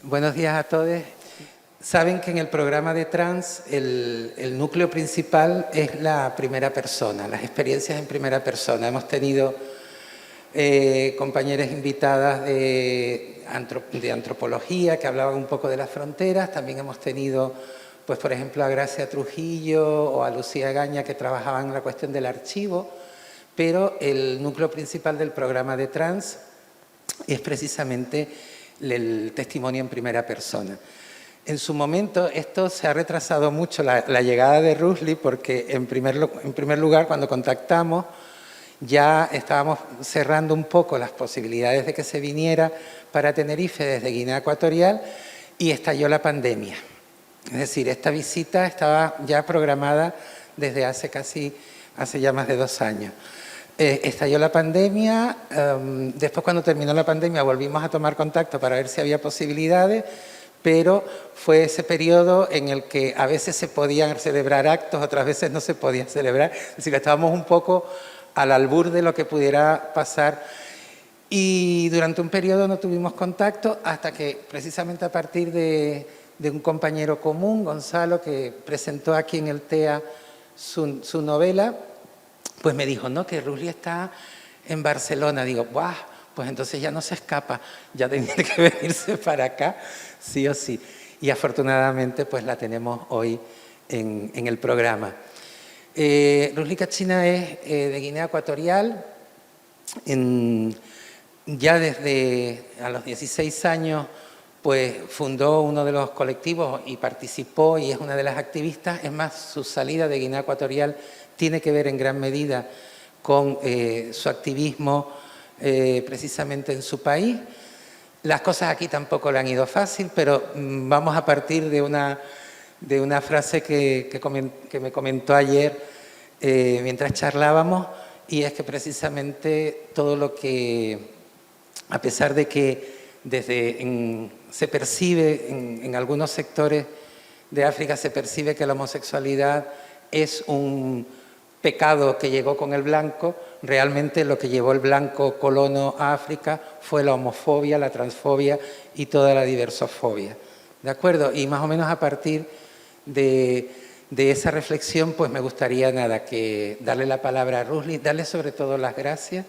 Buenos días a todos. Saben que en el programa de Trans el núcleo principal es la primera persona, las experiencias en primera persona. Hemos tenido compañeras invitadas de antropología que hablaban un poco de las fronteras. También hemos tenido, pues por ejemplo, a Gracia Trujillo o a Lucía Gaña que trabajaban en la cuestión del archivo, pero el núcleo principal del programa de Trans es precisamente el testimonio en primera persona. En su momento esto se ha retrasado mucho, la llegada de Rusli, porque en primer lugar cuando contactamos ya estábamos cerrando un poco las posibilidades de que se viniera para Tenerife desde Guinea Ecuatorial y estalló la pandemia. Es decir, esta visita estaba ya programada desde hace ya más de 2 años. Estalló la pandemia, después cuando terminó la pandemia volvimos a tomar contacto para ver si había posibilidades, pero fue ese periodo en el que a veces se podían celebrar actos, otras veces no se podían celebrar, es decir, estábamos un poco al albur de lo que pudiera pasar y durante un periodo no tuvimos contacto hasta que precisamente a partir de un compañero común, Gonzalo, que presentó aquí en el TEA su novela, pues me dijo, no, que Rusli está en Barcelona. Digo, ¡buah! Pues entonces ya no se escapa, ya tenía que venirse para acá, sí o sí. Y afortunadamente pues la tenemos hoy en el programa. Rusli Kachina es de Guinea Ecuatorial. Ya desde a los 16 años pues fundó uno de los colectivos y participó y es una de las activistas. Es más, su salida de Guinea Ecuatorial tiene que ver en gran medida con su activismo precisamente en su país. Las cosas aquí tampoco le han ido fácil, pero vamos a partir de una frase que me comentó ayer mientras charlábamos, y es que precisamente todo lo que, a pesar de que se percibe en algunos sectores de África, se percibe que la homosexualidad es un pecado que llegó con el blanco, realmente lo que llevó el blanco colono a África fue la homofobia, la transfobia y toda la diversofobia. ¿De acuerdo? Y más o menos a partir de esa reflexión, pues me gustaría que darle la palabra a Rusli, darle sobre todo las gracias,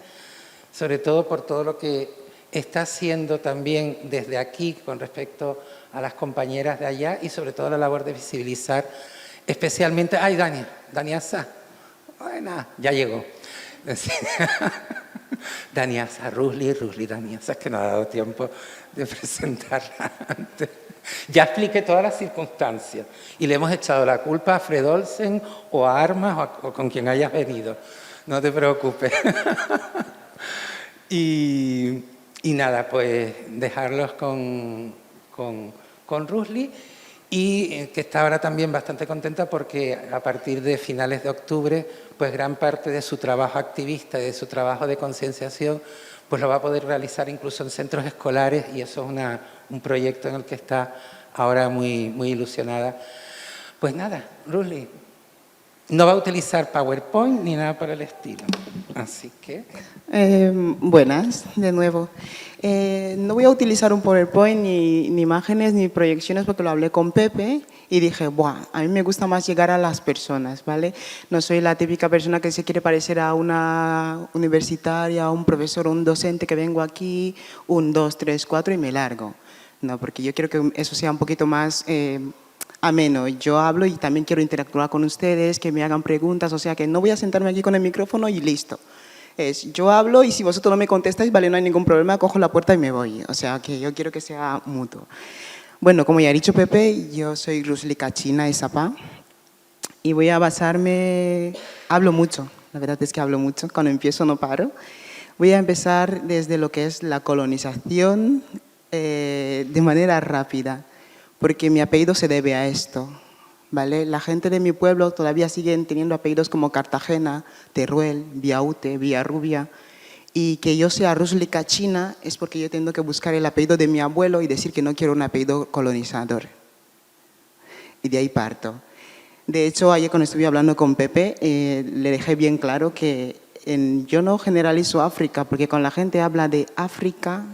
sobre todo por todo lo que está haciendo también desde aquí con respecto a las compañeras de allá y sobre todo la labor de visibilizar especialmente... ¡Ay, Dani Asa! Buena, ya llegó. Dani Asa, Rusli, Dani Asa, es que no ha dado tiempo de presentarla antes. Ya expliqué todas las circunstancias y le hemos echado la culpa a Fred Olsen o a Armas o con quien hayas venido. No te preocupes. Y nada, pues dejarlos con Rusli. Y que está ahora también bastante contenta porque a partir de finales de octubre, pues gran parte de su trabajo activista y de su trabajo de concienciación, pues lo va a poder realizar incluso en centros escolares, y eso es un proyecto en el que está ahora muy ilusionada. Pues nada, Rusli no va a utilizar PowerPoint ni nada por el estilo, así que... Buenas, de nuevo. No voy a utilizar un PowerPoint, ni imágenes, ni proyecciones, porque lo hablé con Pepe y dije, ¡buah! A mí me gusta más llegar a las personas, ¿vale? No soy la típica persona que se quiere parecer a una universitaria, a un profesor o un docente que vengo aquí, 1, 2, 3, 4 y me largo. No, porque yo quiero que eso sea un poquito más... ameno. Yo hablo y también quiero interactuar con ustedes, que me hagan preguntas, o sea que no voy a sentarme aquí con el micrófono y listo. Yo hablo y si vosotros no me contestáis, vale, no hay ningún problema, cojo la puerta y me voy. O sea que yo quiero que sea mutuo. Bueno, como ya ha dicho Pepe, yo soy Rusli Kachina Esapá y voy a basarme... Hablo mucho, la verdad es que hablo mucho, cuando empiezo no paro. Voy a empezar desde lo que es la colonización de manera rápida, porque mi apellido se debe a esto, ¿vale? La gente de mi pueblo todavía siguen teniendo apellidos como Cartagena, Teruel, Biaute, Villarrubia, y que yo sea Rusli Kachina es porque yo tengo que buscar el apellido de mi abuelo y decir que no quiero un apellido colonizador. Y de ahí parto. De hecho, ayer cuando estuve hablando con Pepe, le dejé bien claro que yo no generalizo África, porque cuando la gente habla de África,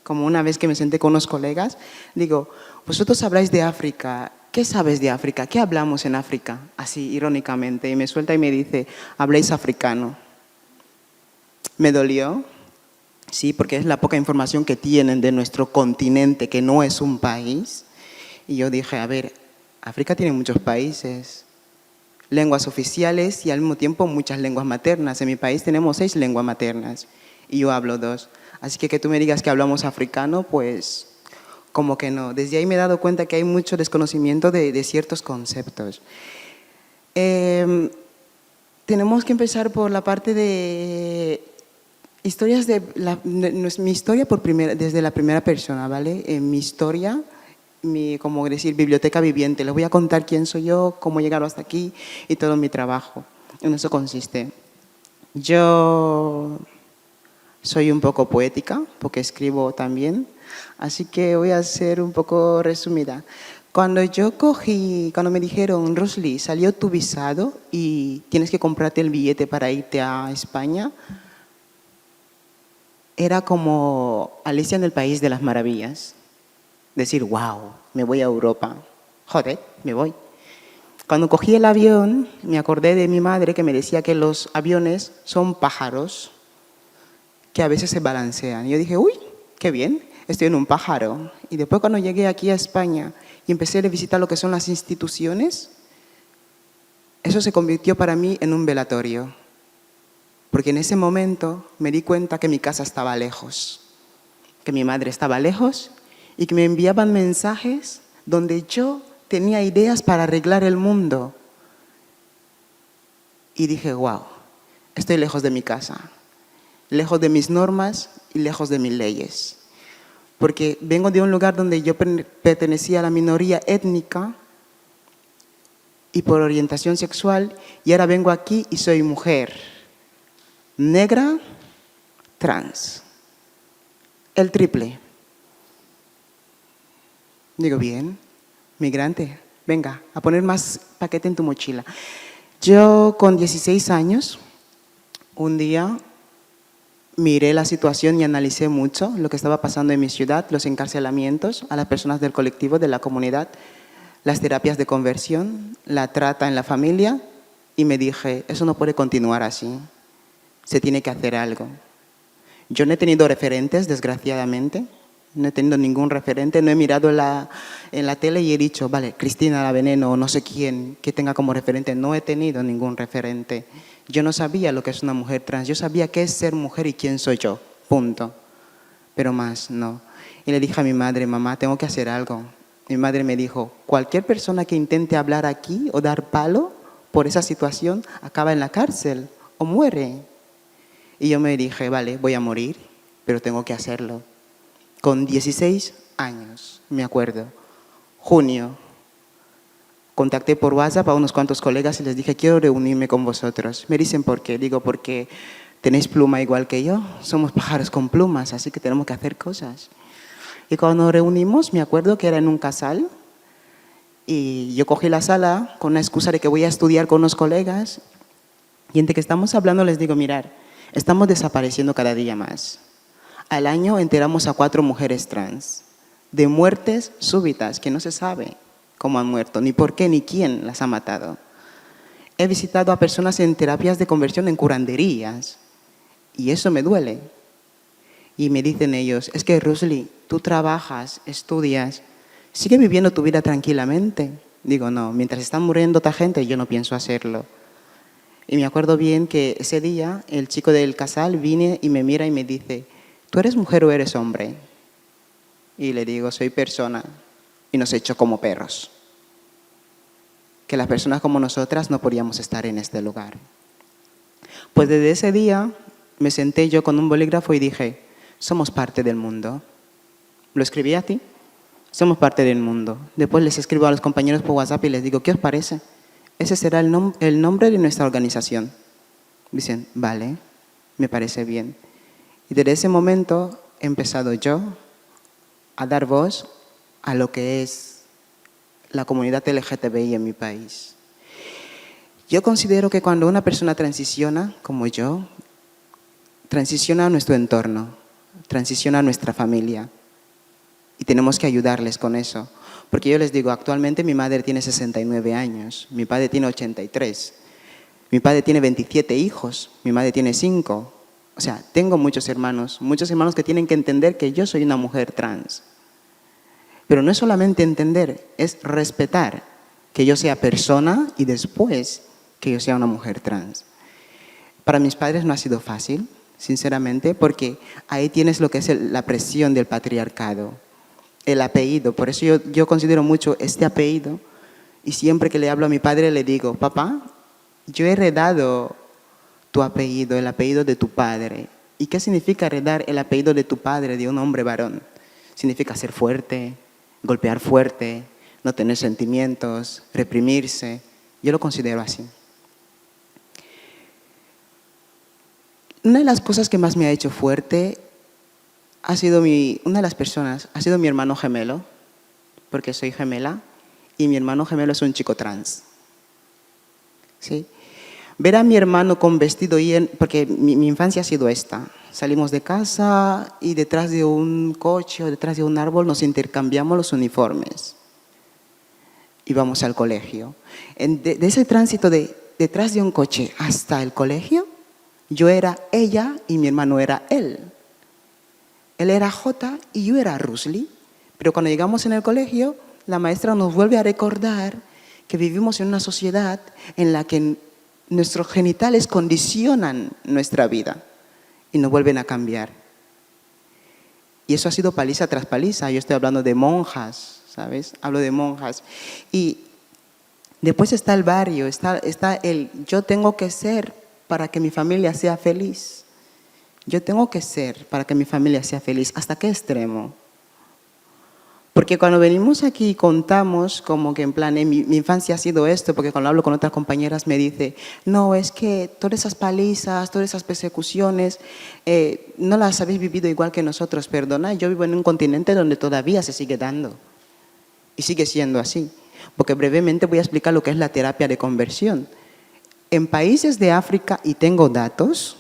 como una vez que me senté con unos colegas, digo, vosotros habláis de África, ¿qué sabes de África? ¿Qué hablamos en África? Así, irónicamente, y me suelta y me dice, habláis africano. Me dolió, sí, porque es la poca información que tienen de nuestro continente, que no es un país. Y yo dije, a ver, África tiene muchos países, lenguas oficiales y al mismo tiempo muchas lenguas maternas. En mi país tenemos 6 lenguas maternas y yo hablo 2. Así que tú me digas que hablamos africano, pues como que no. Desde ahí me he dado cuenta que hay mucho desconocimiento de ciertos conceptos. Tenemos que empezar por la parte de historias mi historia desde la primera persona, ¿vale? Mi historia, como decir, biblioteca viviente. Les voy a contar quién soy yo, cómo he llegado hasta aquí y todo mi trabajo. En eso consiste. Yo soy un poco poética, porque escribo también, así que voy a ser un poco resumida. Cuando me dijeron, Rosly, salió tu visado y tienes que comprarte el billete para irte a España, era como Alicia en el País de las Maravillas. Decir, wow, me voy a Europa. Joder, me voy. Cuando cogí el avión, me acordé de mi madre que me decía que los aviones son pájaros que a veces se balancean. Y yo dije, uy, qué bien, estoy en un pájaro. Y después cuando llegué aquí a España y empecé a visitar lo que son las instituciones, eso se convirtió para mí en un velatorio. Porque en ese momento me di cuenta que mi casa estaba lejos, que mi madre estaba lejos y que me enviaban mensajes donde yo tenía ideas para arreglar el mundo. Y dije, wow, estoy lejos de mi casa, lejos de mis normas y lejos de mis leyes. Porque vengo de un lugar donde yo pertenecía a la minoría étnica y por orientación sexual, y ahora vengo aquí y soy mujer, negra, trans, el triple. Digo, bien, migrante, venga, a poner más paquete en tu mochila. Yo con 16 años, un día miré la situación y analicé mucho lo que estaba pasando en mi ciudad, los encarcelamientos a las personas del colectivo, de la comunidad, las terapias de conversión, la trata en la familia, y me dije, eso no puede continuar así, se tiene que hacer algo. Yo no he tenido referentes, desgraciadamente, no he tenido ningún referente, no he mirado en la tele y he dicho, vale, Cristina la Veneno o no sé quién que tenga como referente, no he tenido ningún referente. Yo no sabía lo que es una mujer trans, yo sabía qué es ser mujer y quién soy yo, punto. Pero más, no. Y le dije a mi madre, mamá, tengo que hacer algo. Mi madre me dijo, cualquier persona que intente hablar aquí o dar palo por esa situación acaba en la cárcel o muere. Y yo me dije, vale, voy a morir, pero tengo que hacerlo. Con 16 años, me acuerdo, junio, contacté por WhatsApp a unos cuantos colegas y les dije, quiero reunirme con vosotros. Me dicen, ¿por qué? Digo, porque tenéis pluma igual que yo, somos pájaros con plumas, así que tenemos que hacer cosas. Y cuando nos reunimos, me acuerdo que era en un casal y yo cogí la sala con una excusa de que voy a estudiar con unos colegas y entre que estamos hablando les digo, mirar, estamos desapareciendo cada día más. Al año enteramos a 4 mujeres trans de muertes súbitas que no se sabe cómo han muerto, ni por qué, ni quién las ha matado. He visitado a personas en terapias de conversión en curanderías y eso me duele. Y me dicen ellos, es que Rosly, tú trabajas, estudias, sigue viviendo tu vida tranquilamente. Digo, no, mientras están muriendo otra gente yo no pienso hacerlo. Y me acuerdo bien que ese día el chico del casal vine y me mira y me dice, ¿tú eres mujer o eres hombre? Y le digo, soy persona y nos echó como perros. Que las personas como nosotras no podíamos estar en este lugar. Pues desde ese día me senté yo con un bolígrafo y dije, somos parte del mundo. Lo escribí a ti, somos parte del mundo. Después les escribo a los compañeros por WhatsApp y les digo, ¿qué os parece? Ese será el nombre de nuestra organización. Dicen, vale, me parece bien. Y desde ese momento he empezado yo a dar voz a lo que es la comunidad LGTBI en mi país. Yo considero que cuando una persona transiciona, como yo, transiciona a nuestro entorno, transiciona a nuestra familia, y tenemos que ayudarles con eso. Porque yo les digo, actualmente mi madre tiene 69 años, mi padre tiene 83, mi padre tiene 27 hijos, mi madre tiene 5. O sea, tengo muchos hermanos que tienen que entender que yo soy una mujer trans. Pero no es solamente entender, es respetar que yo sea persona y después que yo sea una mujer trans. Para mis padres no ha sido fácil, sinceramente, porque ahí tienes lo que es la presión del patriarcado, el apellido. Por eso yo considero mucho este apellido y siempre que le hablo a mi padre le digo, papá, yo he heredado tu apellido, el apellido de tu padre. ¿Y qué significa heredar el apellido de tu padre, de un hombre varón? Significa ser fuerte, golpear fuerte, no tener sentimientos, reprimirse. Yo lo considero así. Una de las cosas que más me ha hecho fuerte ha sido una de las personas, ha sido mi hermano gemelo, porque soy gemela, y mi hermano gemelo es un chico trans. ¿Sí? Ver a mi hermano con vestido, porque mi infancia ha sido esta. Salimos de casa y detrás de un coche o detrás de un árbol nos intercambiamos los uniformes. Íbamos al colegio. De ese tránsito detrás de un coche hasta el colegio, yo era ella y mi hermano era él. Él era J y yo era Rusli. Pero cuando llegamos en el colegio, la maestra nos vuelve a recordar que vivimos en una sociedad en la que nuestros genitales condicionan nuestra vida y nos vuelven a cambiar. Y eso ha sido paliza tras paliza. Yo estoy hablando de monjas, ¿sabes? Hablo de monjas. Y después está el barrio, está el yo tengo que ser para que mi familia sea feliz. Yo tengo que ser para que mi familia sea feliz. ¿Hasta qué extremo? Porque cuando venimos aquí y contamos como que en plan, mi infancia ha sido esto, porque cuando hablo con otras compañeras me dice, no, es que todas esas palizas, todas esas persecuciones, no las habéis vivido igual que nosotros, perdona, yo vivo en un continente donde todavía se sigue dando y sigue siendo así. Porque brevemente voy a explicar lo que es la terapia de conversión. En países de África, y tengo datos,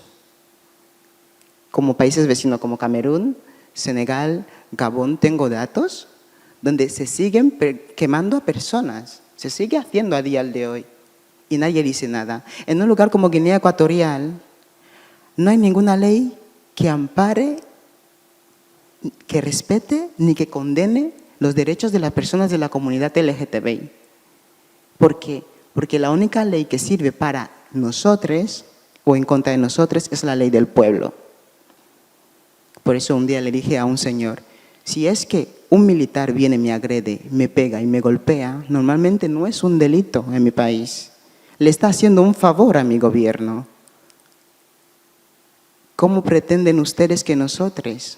como países vecinos como Camerún, Senegal, Gabón, tengo datos, donde se siguen quemando a personas. Se sigue haciendo a día de hoy y nadie dice nada. En un lugar como Guinea Ecuatorial no hay ninguna ley que ampare, que respete ni que condene los derechos de las personas de la comunidad LGTBI. ¿Por qué? Porque la única ley que sirve para nosotros o en contra de nosotros es la ley del pueblo. Por eso un día le dije a un señor, si es que un militar viene, me agrede, me pega y me golpea, normalmente no es un delito en mi país. Le está haciendo un favor a mi gobierno. ¿Cómo pretenden ustedes que nosotros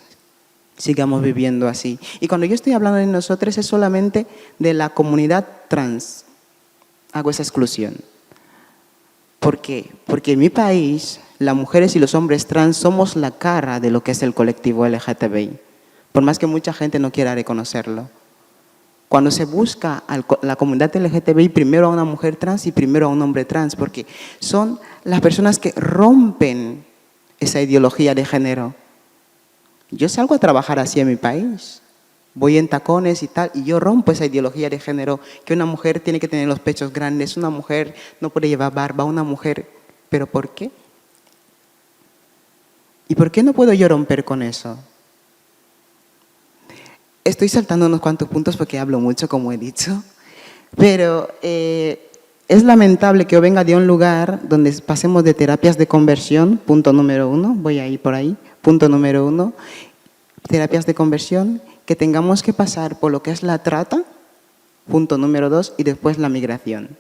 sigamos viviendo así? Y cuando yo estoy hablando de nosotros es solamente de la comunidad trans. Hago esa exclusión. ¿Por qué? Porque en mi país, las mujeres y los hombres trans somos la cara de lo que es el colectivo LGTBI. Por más que mucha gente no quiera reconocerlo. Cuando se busca a la comunidad LGTBI, primero a una mujer trans y primero a un hombre trans, porque son las personas que rompen esa ideología de género. Yo salgo a trabajar así en mi país, voy en tacones y tal, y yo rompo esa ideología de género, que una mujer tiene que tener los pechos grandes, una mujer no puede llevar barba, una mujer… ¿Pero por qué? ¿Y por qué no puedo yo romper con eso? Estoy saltando unos cuantos puntos porque hablo mucho, como he dicho, pero es lamentable que yo venga de un lugar donde pasemos de terapias de conversión, punto número 1, voy a ir por ahí, punto número 1, terapias de conversión, que tengamos que pasar por lo que es la trata, punto número 2, y después la migración.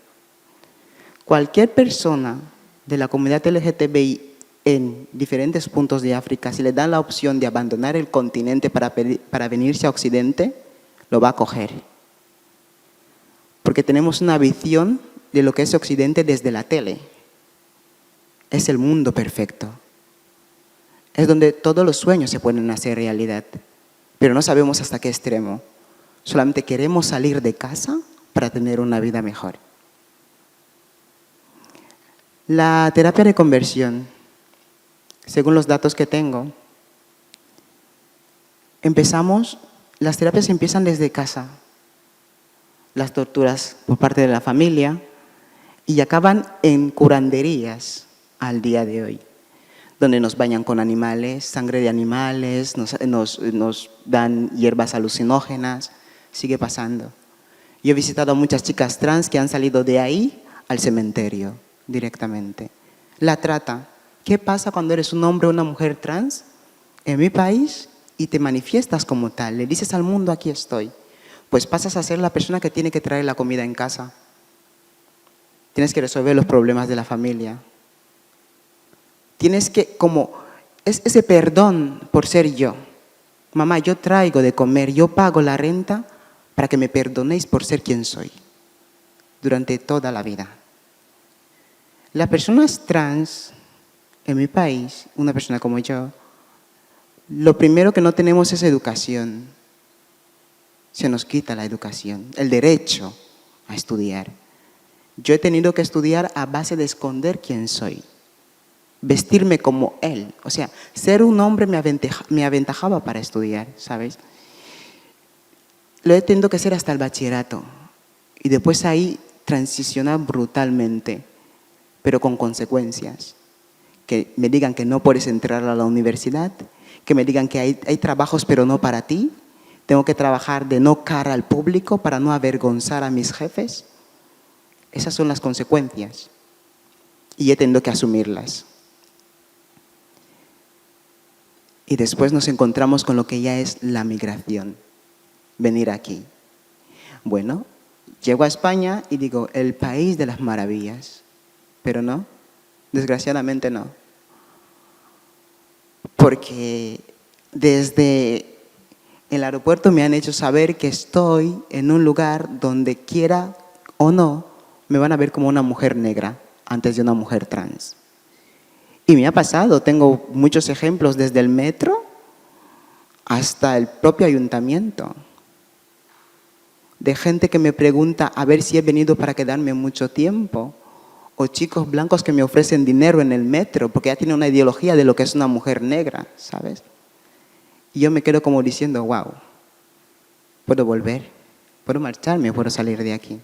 Cualquier persona de la comunidad LGTBI en diferentes puntos de África, si le dan la opción de abandonar el continente para venirse a Occidente, lo va a coger. Porque tenemos una visión de lo que es Occidente desde la tele. Es el mundo perfecto. Es donde todos los sueños se pueden hacer realidad. Pero no sabemos hasta qué extremo. Solamente queremos salir de casa para tener una vida mejor. La terapia de conversión, según los datos que tengo, empezamos las terapias empiezan desde casa, las torturas por parte de la familia, y acaban en curanderías al día de hoy, donde nos bañan con animales, sangre de animales, nos dan hierbas alucinógenas, sigue pasando. Yo he visitado a muchas chicas trans que han salido de ahí al cementerio directamente. La trata. ¿Qué pasa cuando eres un hombre o una mujer trans en mi país y te manifiestas como tal? Le dices al mundo, aquí estoy. Pues pasas a ser la persona que tiene que traer la comida en casa. Tienes que resolver los problemas de la familia. Tienes que, es ese perdón por ser yo. Mamá, yo traigo de comer, yo pago la renta para que me perdonéis por ser quien soy durante toda la vida. Las personas trans en mi país, una persona como yo, lo primero que no tenemos es educación. Se nos quita la educación, el derecho a estudiar. Yo he tenido que estudiar a base de esconder quién soy, vestirme como él. O sea, ser un hombre me aventajaba para estudiar, ¿sabes? Lo he tenido que hacer hasta el bachillerato y después ahí transicionar brutalmente, pero con consecuencias. Que me digan que no puedes entrar a la universidad, que me digan que hay trabajos pero no para ti. Tengo que trabajar de no cara al público para no avergonzar a mis jefes. Esas son las consecuencias y he tenido que asumirlas. Y después nos encontramos con lo que ya es la migración, venir aquí. Bueno, llego a España y digo, el país de las maravillas, pero no, desgraciadamente no. Porque desde el aeropuerto me han hecho saber que estoy en un lugar donde quiera o no, me van a ver como una mujer negra antes de una mujer trans. Y me ha pasado, tengo muchos ejemplos desde el metro hasta el propio ayuntamiento, de gente que me pregunta a ver si he venido para quedarme mucho tiempo, o chicos blancos que me ofrecen dinero en el metro porque ya tienen una ideología de lo que es una mujer negra, ¿sabes? Y yo me quedo como diciendo, wow, puedo volver, puedo marcharme, puedo salir de aquí.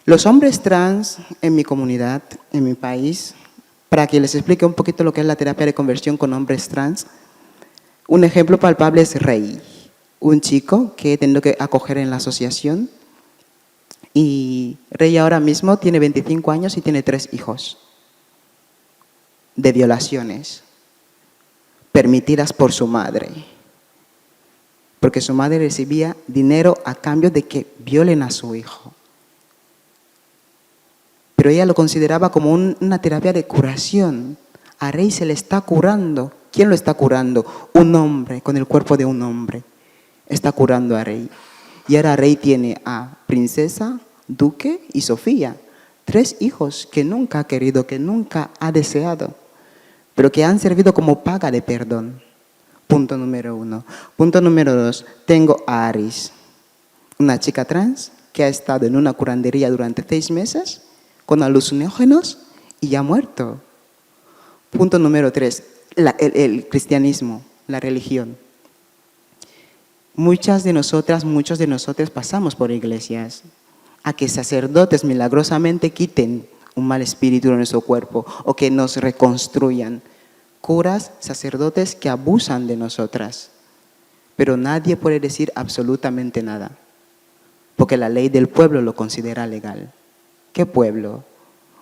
Los hombres trans en mi comunidad, en mi país, para que les explique un poquito lo que es la terapia de conversión con hombres trans, un ejemplo palpable es Rey, un chico que he tenido que acoger en la asociación. Y Rey ahora mismo tiene 25 años y tiene 3 hijos de violaciones permitidas por su madre, porque su madre recibía dinero a cambio de que violen a su hijo. Pero ella lo consideraba como una terapia de curación. A Rey se le está curando. ¿Quién lo está curando? Un hombre, con el cuerpo de un hombre. Está curando a Rey. Y ahora Rey tiene a Princesa, Duque y Sofía. 3 hijos que nunca ha querido, que nunca ha deseado, pero que han servido como paga de perdón. Punto número 1. Punto número 2. Tengo a Aris, una chica trans que ha estado en una curandería durante 6 meses con alucinógenos y ya ha muerto. Punto número 3. El cristianismo, la religión. Muchas de nosotras, muchos de nosotros pasamos por iglesias a que sacerdotes milagrosamente quiten un mal espíritu de nuestro cuerpo o que nos reconstruyan. Curas, sacerdotes que abusan de nosotras. Pero nadie puede decir absolutamente nada, porque la ley del pueblo lo considera legal. ¿Qué pueblo?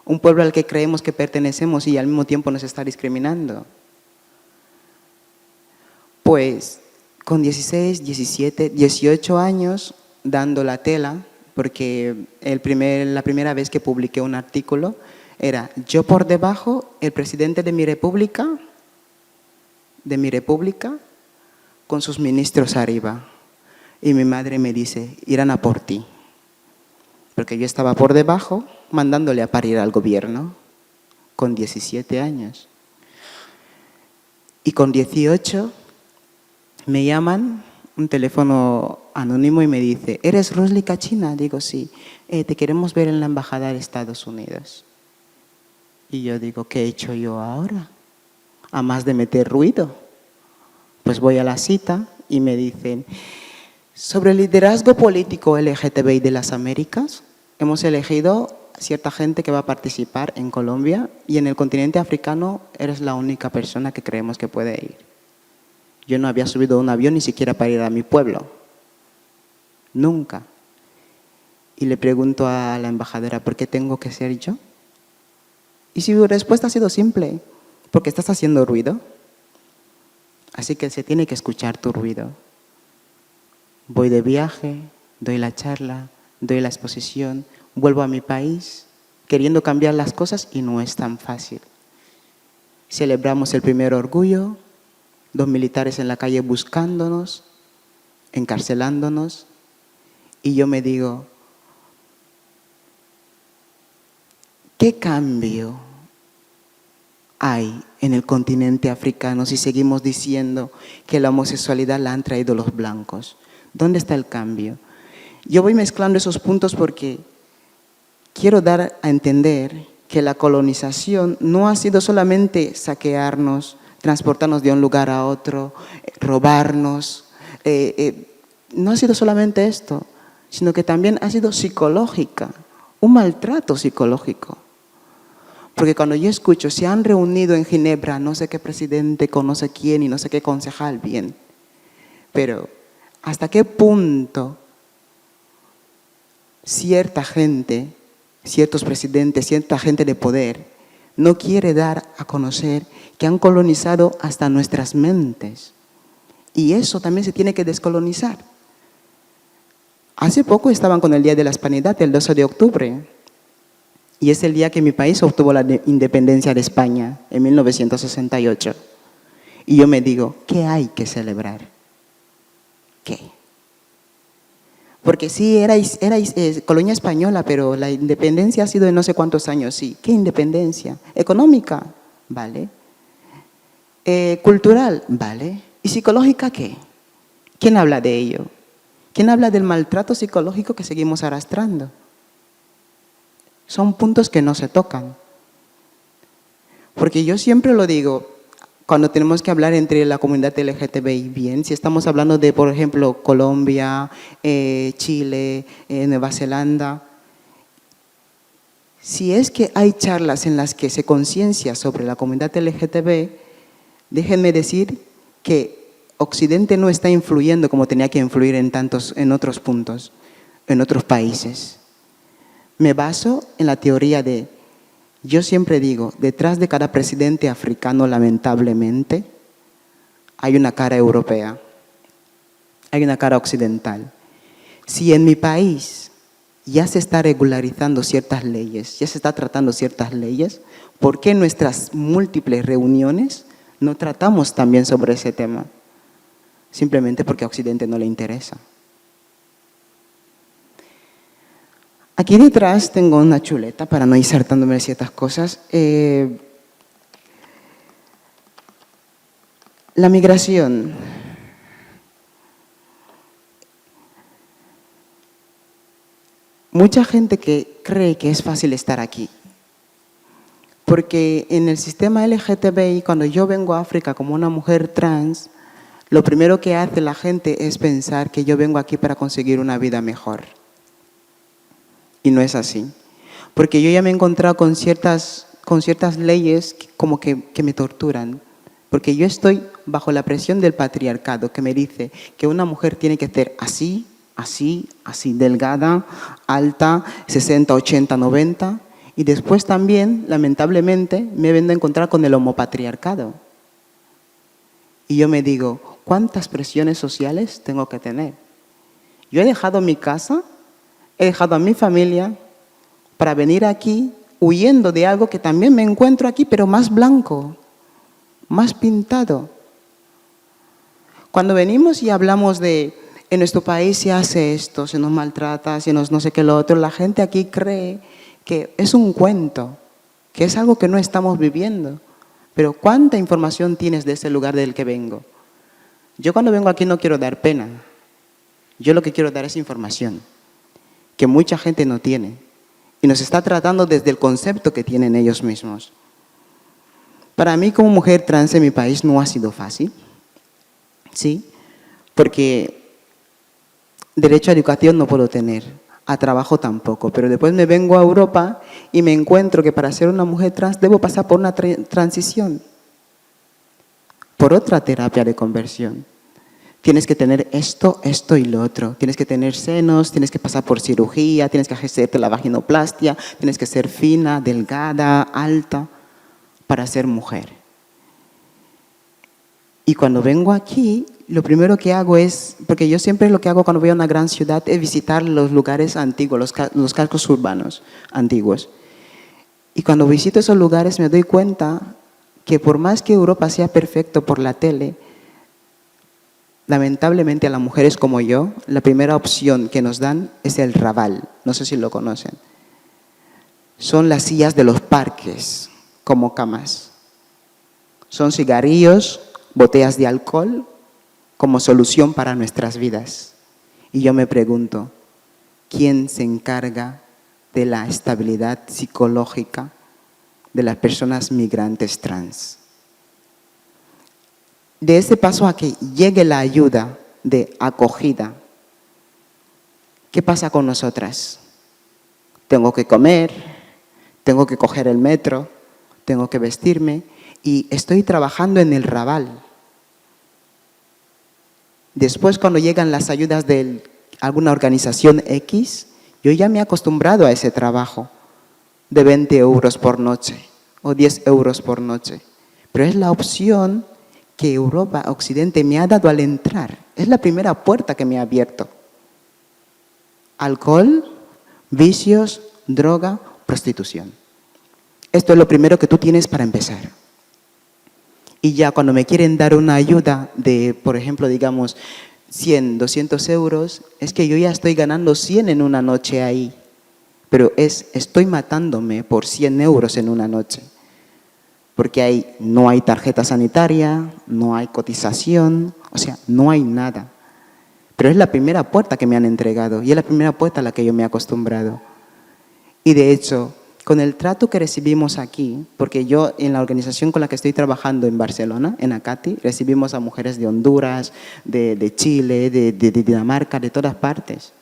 Un pueblo al que creemos que pertenecemos y al mismo tiempo nos está discriminando. Pues con 16, 17, 18 años dando la tela, porque la primera vez que publiqué un artículo era yo por debajo, el presidente de mi república, con sus ministros arriba. Y mi madre me dice, irán a por ti. Porque yo estaba por debajo mandándole a parir al gobierno con 17 años. Y con 18 me llaman un teléfono anónimo y me dice, ¿eres Rosly Kachina? Digo, sí. Te queremos ver en la embajada de Estados Unidos. Y yo digo, ¿qué he hecho yo ahora? A más de meter ruido. Pues voy a la cita y me dicen, sobre el liderazgo político LGTBI de las Américas, hemos elegido cierta gente que va a participar en Colombia y en el continente africano eres la única persona que creemos que puede ir. Yo no había subido a un avión ni siquiera para ir a mi pueblo. Nunca. Y le pregunto a la embajadora, ¿por qué tengo que ser yo? Y su respuesta ha sido simple, porque estás haciendo ruido. Así que se tiene que escuchar tu ruido. Voy de viaje, doy la charla, doy la exposición, vuelvo a mi país queriendo cambiar las cosas y no es tan fácil. Celebramos el primer orgullo, los militares en la calle buscándonos, encarcelándonos, y yo me digo, ¿qué cambio hay en el continente africano si seguimos diciendo que la homosexualidad la han traído los blancos? ¿Dónde está el cambio? Yo voy mezclando esos puntos porque quiero dar a entender que la colonización no ha sido solamente saquearnos, transportarnos de un lugar a otro, robarnos. No ha sido solamente esto, sino que también ha sido psicológica, un maltrato psicológico. Porque cuando yo escucho, se han reunido en Ginebra no sé qué presidente con no sé quién y no sé qué concejal, bien. Pero ¿hasta qué punto cierta gente, ciertos presidentes, cierta gente de poder no quiere dar a conocer que han colonizado hasta nuestras mentes? Y eso también se tiene que descolonizar. Hace poco estaban con el Día de la Hispanidad, el 12 de octubre. Y es el día que mi país obtuvo la independencia de España, en 1968. Y yo me digo, ¿qué hay que celebrar? ¿Qué? Porque sí, era colonia española, pero la independencia ha sido de no sé cuántos años, sí. ¿Qué independencia? Económica, ¿vale? Cultural, ¿vale? ¿Y psicológica qué? ¿Quién habla de ello? ¿Quién habla del maltrato psicológico que seguimos arrastrando? Son puntos que no se tocan. Porque yo siempre lo digo, cuando tenemos que hablar entre la comunidad LGTBI, bien, si estamos hablando de, por ejemplo, Colombia, Chile, Nueva Zelanda, si es que hay charlas en las que se conciencia sobre la comunidad LGTB, déjenme decir que Occidente no está influyendo como tenía que influir en otros puntos, en otros países. Me baso en la teoría de, yo siempre digo, detrás de cada presidente africano, lamentablemente, hay una cara europea, hay una cara occidental. Si en mi país ya se está regularizando ciertas leyes, ya se está tratando ciertas leyes, ¿por qué en nuestras múltiples reuniones no tratamos también sobre ese tema? Simplemente porque a Occidente no le interesa. Aquí detrás tengo una chuleta para no ir saltándome ciertas cosas. La migración. Mucha gente que cree que es fácil estar aquí. Porque en el sistema LGTBI, cuando yo vengo a África como una mujer trans, lo primero que hace la gente es pensar que yo vengo aquí para conseguir una vida mejor. Y no es así. Porque yo ya me he encontrado con ciertas leyes como que me torturan. Porque yo estoy bajo la presión del patriarcado que me dice que una mujer tiene que ser así, así, así, delgada, alta, 60, 80, 90. Y después también, lamentablemente, me vengo a encontrar con el homopatriarcado. Y yo me digo, ¿cuántas presiones sociales tengo que tener? Yo he dejado mi casa, he dejado a mi familia para venir aquí huyendo de algo que también me encuentro aquí, pero más blanco, más pintado. Cuando venimos y hablamos de en nuestro país se hace esto, se nos maltrata, se nos no sé qué lo otro, la gente aquí cree que es un cuento, que es algo que no estamos viviendo. Pero ¿cuánta información tienes de ese lugar del que vengo? Yo cuando vengo aquí no quiero dar pena. Yo lo que quiero dar es información que mucha gente no tiene y nos está tratando desde el concepto que tienen ellos mismos. Para mí como mujer trans en mi país no ha sido fácil, ¿sí? porque derecho a educación no puedo tener, a trabajo tampoco, pero después me vengo a Europa y me encuentro que para ser una mujer trans debo pasar por una transición, por otra terapia de conversión. Tienes que tener esto, esto y lo otro. Tienes que tener senos, tienes que pasar por cirugía, tienes que hacerte la vaginoplastia, tienes que ser fina, delgada, alta, para ser mujer. Y cuando vengo aquí, lo primero que hago es, porque yo siempre lo que hago cuando voy a una gran ciudad es visitar los lugares antiguos, los cascos urbanos antiguos. Y cuando visito esos lugares me doy cuenta que por más que Europa sea perfecto por la tele, lamentablemente a las mujeres como yo, la primera opción que nos dan es el Raval, no sé si lo conocen. Son las sillas de los parques como camas. Son cigarrillos, botellas de alcohol como solución para nuestras vidas. Y yo me pregunto, ¿quién se encarga de la estabilidad psicológica de las personas migrantes trans? De ese paso a que llegue la ayuda de acogida, ¿qué pasa con nosotras? Tengo que comer, tengo que coger el metro, tengo que vestirme y estoy trabajando en el Raval. Después, cuando llegan las ayudas de alguna organización X, yo ya me he acostumbrado a ese trabajo de 20 euros por noche o 10 euros por noche. Pero es la opción que Europa, Occidente, me ha dado al entrar. Es la primera puerta que me ha abierto. Alcohol, vicios, droga, prostitución. Esto es lo primero que tú tienes para empezar. Y ya cuando me quieren dar una ayuda de, por ejemplo, digamos, 100, 200 euros, es que yo ya estoy ganando 100 en una noche ahí. Pero estoy matándome por 100 euros en una noche. Porque no hay tarjeta sanitaria, no hay cotización, o sea, no hay nada. Pero es la primera puerta que me han entregado y es la primera puerta a la que yo me he acostumbrado. Y de hecho, con el trato que recibimos aquí, porque yo en la organización con la que estoy trabajando en Barcelona, en Acati, recibimos a mujeres de Honduras, de Chile, de Dinamarca, de todas partes.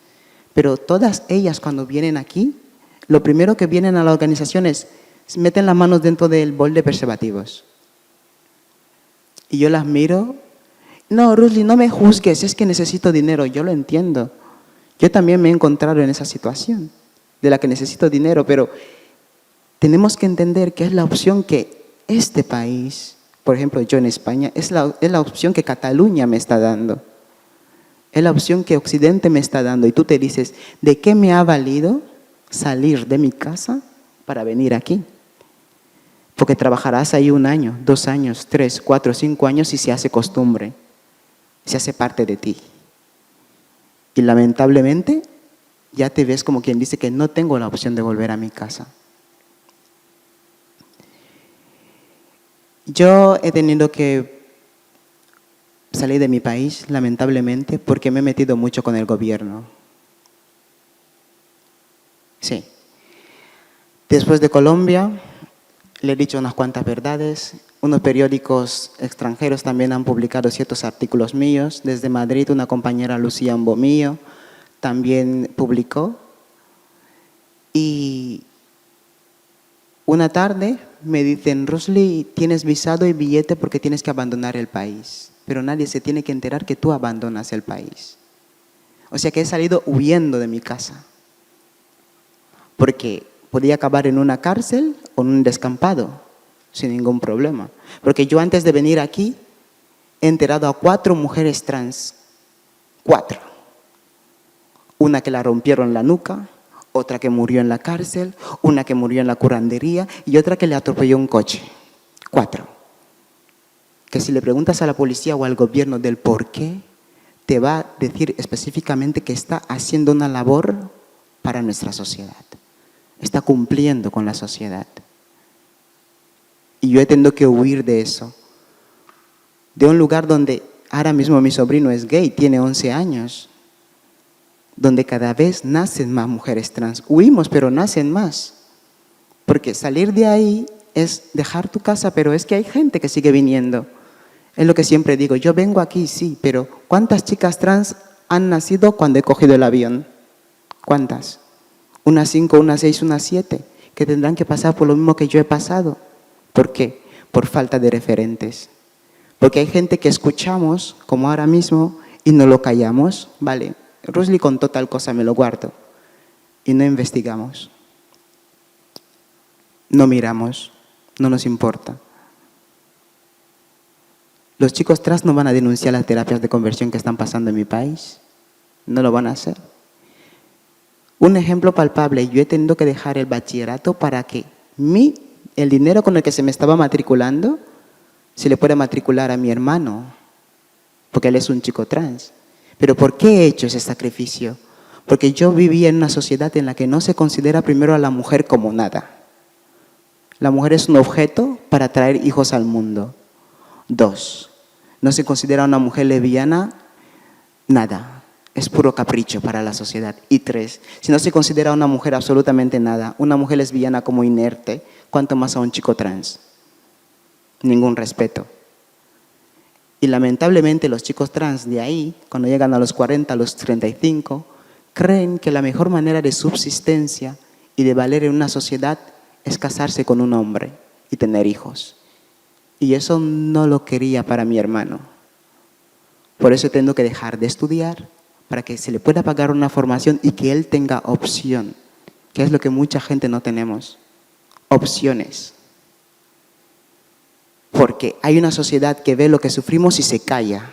Pero todas ellas cuando vienen aquí, lo primero que vienen a la organización es meten las manos dentro del bol de preservativos. Y yo las miro. No, Rusli, no me juzgues, es que necesito dinero. Yo lo entiendo. Yo también me he encontrado en esa situación de la que necesito dinero, pero tenemos que entender que es la opción que este país, por ejemplo, yo en España, es la opción que Cataluña me está dando. Es la opción que Occidente me está dando. Y tú te dices, ¿de qué me ha valido salir de mi casa para venir aquí? Porque trabajarás ahí 1 año, 2 años, 3, 4, 5 años y se hace costumbre, se hace parte de ti. Y lamentablemente ya te ves como quien dice que no tengo la opción de volver a mi casa. Yo he tenido que salir de mi país, lamentablemente, porque me he metido mucho con el gobierno. Sí. Después de Colombia, le he dicho unas cuantas verdades. Unos periódicos extranjeros también han publicado ciertos artículos míos. Desde Madrid, una compañera, Lucía Mbomío, también publicó. Y una tarde me dicen, Rusli, tienes visado y billete porque tienes que abandonar el país. Pero nadie se tiene que enterar que tú abandonas el país. O sea que he salido huyendo de mi casa. Porque podía acabar en una cárcel o en un descampado, sin ningún problema. Porque yo antes de venir aquí he enterrado a 4 mujeres trans. 4. Una que la rompieron la nuca, otra que murió en la cárcel, una que murió en la curandería y otra que le atropelló un coche. 4. Que si le preguntas a la policía o al gobierno del por qué, te va a decir específicamente que está haciendo una labor para nuestra sociedad. Está cumpliendo con la sociedad. Y yo he tenido que huir de eso. De un lugar donde ahora mismo mi sobrino es gay, tiene 11 años. Donde cada vez nacen más mujeres trans. Huimos, pero nacen más. Porque salir de ahí es dejar tu casa, pero es que hay gente que sigue viniendo. Es lo que siempre digo, yo vengo aquí, sí, pero ¿cuántas chicas trans han nacido cuando he cogido el avión? ¿Cuántas? Unas 5, unas 6, unas 7, que tendrán que pasar por lo mismo que yo he pasado. ¿Por qué? Por falta de referentes. Porque hay gente que escuchamos, como ahora mismo, y no lo callamos. Vale, Rusli contó tal cosa, me lo guardo. Y no investigamos. No miramos, no nos importa. Los chicos trans no van a denunciar las terapias de conversión que están pasando en mi país. No lo van a hacer. Un ejemplo palpable, yo he tenido que dejar el bachillerato para que el dinero con el que se me estaba matriculando se le pueda matricular a mi hermano, porque él es un chico trans. ¿Pero por qué he hecho ese sacrificio? Porque yo vivía en una sociedad en la que no se considera primero a la mujer como nada. La mujer es un objeto para traer hijos al mundo. 2, no se considera a una mujer lesbiana nada. Es puro capricho para la sociedad. Y 3, si no se considera a una mujer absolutamente nada, una mujer lesbiana como inerte, ¿cuánto más a un chico trans? Ningún respeto. Y lamentablemente los chicos trans de ahí, cuando llegan a los 40, a los 35, creen que la mejor manera de subsistencia y de valer en una sociedad es casarse con un hombre y tener hijos. Y eso no lo quería para mi hermano. Por eso tengo que dejar de estudiar, para que se le pueda pagar una formación y que él tenga opción, que es lo que mucha gente no tenemos. Opciones. Porque hay una sociedad que ve lo que sufrimos y se calla.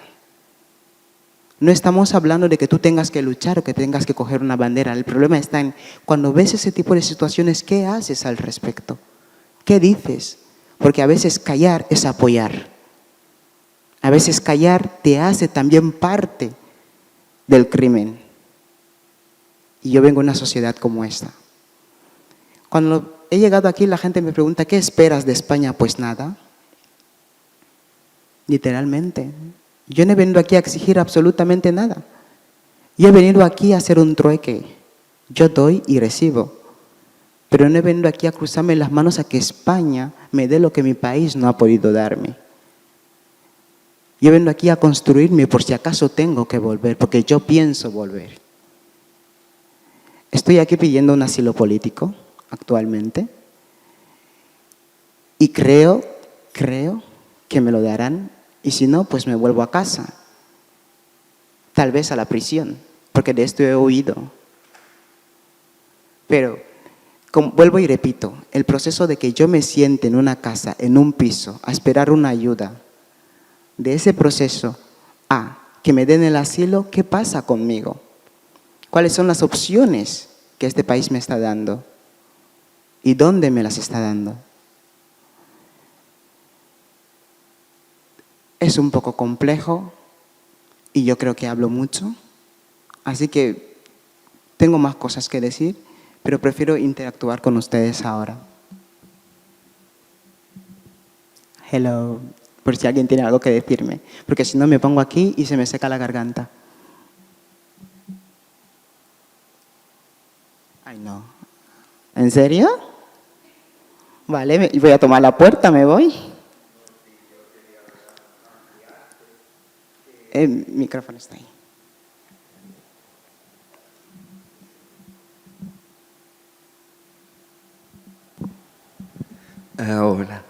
No estamos hablando de que tú tengas que luchar o que tengas que coger una bandera. El problema está en cuando ves ese tipo de situaciones, ¿qué haces al respecto? ¿Qué dices? Porque a veces callar es apoyar. A veces callar te hace también parte del crimen. Y yo vengo de una sociedad como esta. Cuando he llegado aquí, la gente me pregunta, ¿qué esperas de España? Pues nada. Literalmente. Yo no he venido aquí a exigir absolutamente nada. Yo he venido aquí a hacer un trueque. Yo doy y recibo. Pero no he venido aquí a cruzarme las manos a que España me dé lo que mi país no ha podido darme. Yo vengo aquí a construirme por si acaso tengo que volver, porque yo pienso volver. Estoy aquí pidiendo un asilo político actualmente y creo que me lo darán y si no, pues me vuelvo a casa. Tal vez a la prisión, porque de esto he oído. Pero vuelvo y repito, el proceso de que yo me siente en una casa, en un piso, a esperar una ayuda, de ese proceso a que me den el asilo, ¿qué pasa conmigo? ¿Cuáles son las opciones que este país me está dando? ¿Y dónde me las está dando? Es un poco complejo y yo creo que hablo mucho, así que tengo más cosas que decir, pero prefiero interactuar con ustedes ahora. Hello. Por si alguien tiene algo que decirme, porque si no me pongo aquí y se me seca la garganta. Ay, no. ¿En serio? Vale, voy a tomar la puerta, me voy. El micrófono está ahí. Hola,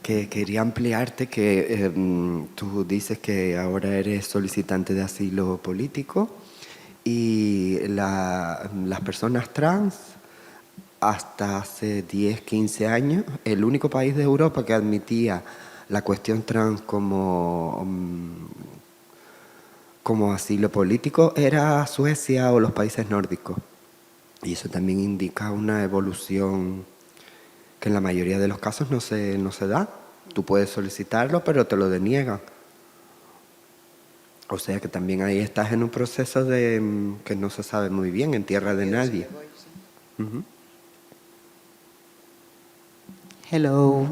que quería ampliarte que tú dices que ahora eres solicitante de asilo político y las personas trans hasta hace 10, 15 años, el único país de Europa que admitía la cuestión trans como asilo político era Suecia o los países nórdicos. Y eso también indica una evolución que en la mayoría de los casos no se da. Tú puedes solicitarlo, pero te lo deniegan. O sea que también ahí estás en un proceso de que no se sabe muy bien, en tierra de nadie. Hello.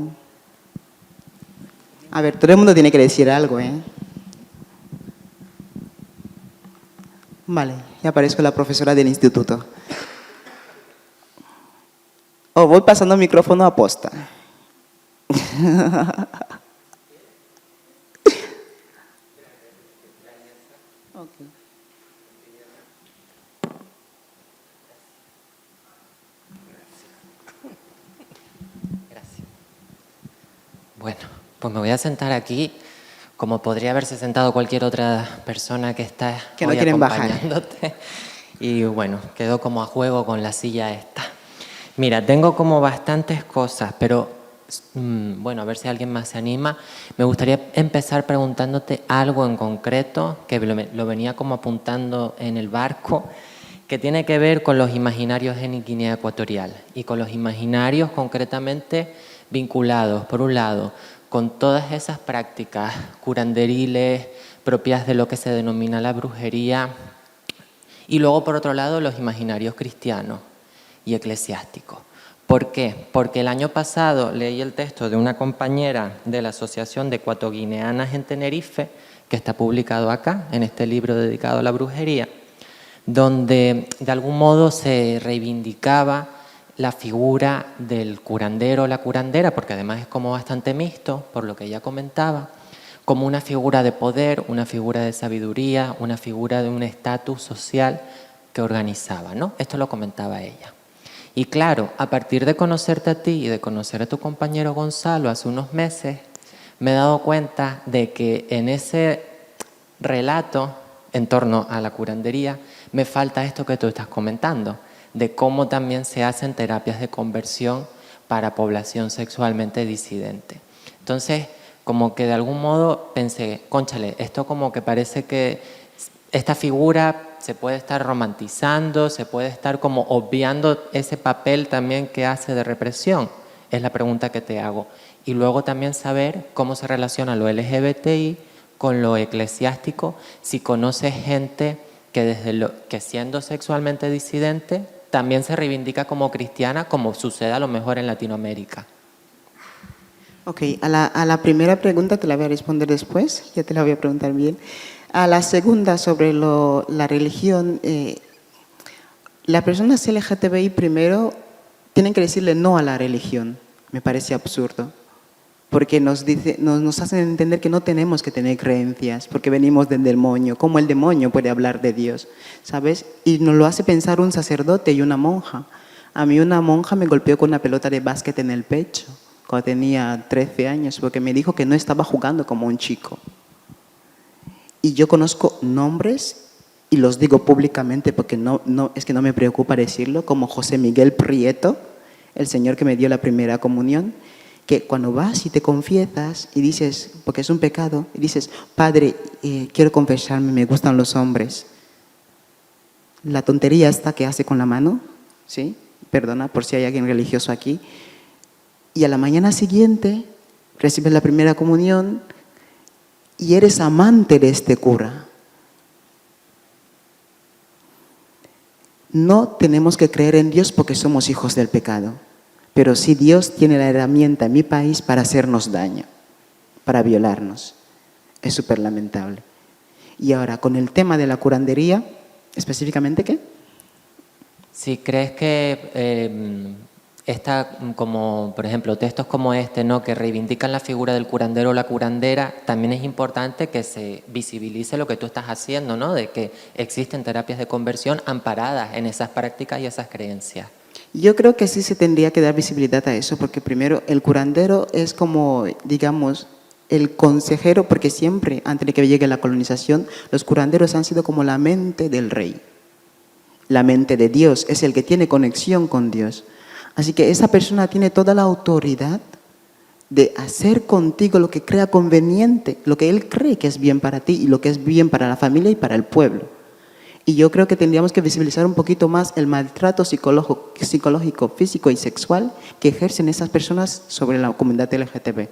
A ver, todo el mundo tiene que decir algo, ¿eh? Vale, ya aparezco la profesora del instituto. Voy pasando el micrófono a posta. Bueno, pues me voy a sentar aquí, como podría haberse sentado cualquier otra persona que está Que no hoy quieren bajar. acompañándote. Y bueno, quedo como a juego con la silla esta. Mira, tengo como bastantes cosas, pero bueno, a ver si alguien más se anima. Me gustaría empezar preguntándote algo en concreto, que lo venía como apuntando en el barco, que tiene que ver con los imaginarios en Guinea Ecuatorial y con los imaginarios concretamente vinculados, por un lado, con todas esas prácticas curanderiles propias de lo que se denomina la brujería, y luego, por otro lado, los imaginarios cristianos y eclesiásticos. ¿Por qué? Porque el año pasado leí el texto de una compañera de la Asociación de Ecuatoguineanas en Tenerife, que está publicado acá, en este libro dedicado a la brujería, donde de algún modo se reivindicaba la figura del curandero o la curandera, porque además es como bastante mixto, por lo que ella comentaba, como una figura de poder, una figura de sabiduría, una figura de un estatus social que organizaba, ¿no? Esto lo comentaba ella. Y claro, a partir de conocerte a ti y de conocer a tu compañero Gonzalo hace unos meses, me he dado cuenta de que en ese relato en torno a la curandería me falta esto que tú estás comentando, de cómo también se hacen terapias de conversión para población sexualmente disidente. Entonces, como que de algún modo pensé, cónchale, esto como que parece que esta figura se puede estar romantizando, se puede estar como obviando ese papel también que hace de represión, es la pregunta que te hago. Y luego también saber cómo se relaciona lo LGBTI con lo eclesiástico, si conoces gente que siendo sexualmente disidente también se reivindica como cristiana, como sucede a lo mejor en Latinoamérica. Ok, a la primera pregunta te la voy a responder después, ya te la voy a preguntar bien. A la segunda, sobre la religión, las personas LGTBI primero tienen que decirle no a la religión, me parece absurdo, porque nos hacen entender que no tenemos que tener creencias, porque venimos del demonio, ¿cómo el demonio puede hablar de Dios? ¿Sabes? Y nos lo hace pensar un sacerdote y una monja. A mí una monja me golpeó con una pelota de básquet en el pecho cuando tenía 13 años, porque me dijo que no estaba jugando como un chico. Y yo conozco nombres, y los digo públicamente porque es que no me preocupa decirlo, como José Miguel Prieto, el señor que me dio la primera comunión, que cuando vas y te confiesas y dices, porque es un pecado, y dices, Padre, quiero confesarme, me gustan los hombres. La tontería esta que hace con la mano, ¿sí? Perdona por si hay alguien religioso aquí. Y a la mañana siguiente recibes la primera comunión y eres amante de este cura. No tenemos que creer en Dios porque somos hijos del pecado, pero sí Dios tiene la herramienta en mi país para hacernos daño, para violarnos. Es súper lamentable. Y ahora, con el tema de la curandería, específicamente, ¿qué? Si crees que como, por ejemplo, textos como este, ¿no?, que reivindican la figura del curandero o la curandera, también es importante que se visibilice lo que tú estás haciendo, ¿no?, de que existen terapias de conversión amparadas en esas prácticas y esas creencias. Yo creo que sí se tendría que dar visibilidad a eso, porque primero el curandero es como, digamos, el consejero, porque siempre, antes de que llegue la colonización, los curanderos han sido como la mente del rey. La mente de Dios es el que tiene conexión con Dios. Así que esa persona tiene toda la autoridad de hacer contigo lo que crea conveniente, lo que él cree que es bien para ti y lo que es bien para la familia y para el pueblo. Y yo creo que tendríamos que visibilizar un poquito más el maltrato psicológico, físico y sexual que ejercen esas personas sobre la comunidad LGTB.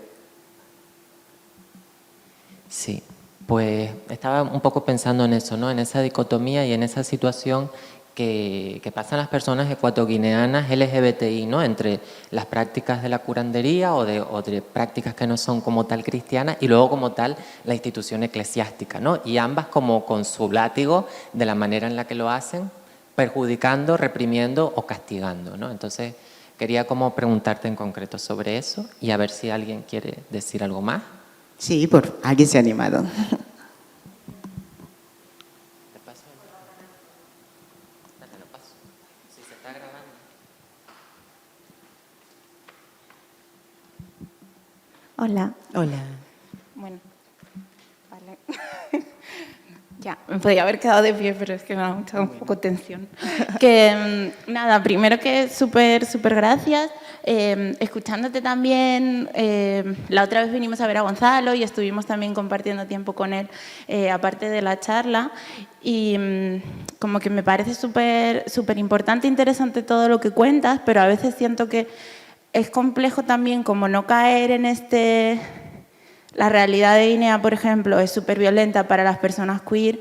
Sí, pues estaba un poco pensando en eso, ¿no?, en esa dicotomía y en esa situación que pasan las personas ecuatoguineanas LGBTI, ¿no?, entre las prácticas de la curandería o de prácticas que no son como tal cristianas y luego como tal la institución eclesiástica, ¿no?, y ambas como con su látigo de la manera en la que lo hacen, perjudicando, reprimiendo o castigando, ¿no? Entonces quería como preguntarte en concreto sobre eso y a ver si alguien quiere decir algo más. Sí, alguien se ha animado. Hola. Hola. Bueno, vale. Ya, me podría haber quedado de pie, pero es que me ha dado un poco tensión. Que nada, primero que súper gracias. Escuchándote también, la otra vez vinimos a ver a Gonzalo y estuvimos también compartiendo tiempo con él, aparte de la charla. Y como que me parece súper importante e interesante todo lo que cuentas, pero a veces siento que es complejo también como no caer en La realidad de Guinea, por ejemplo, es súper violenta para las personas queer,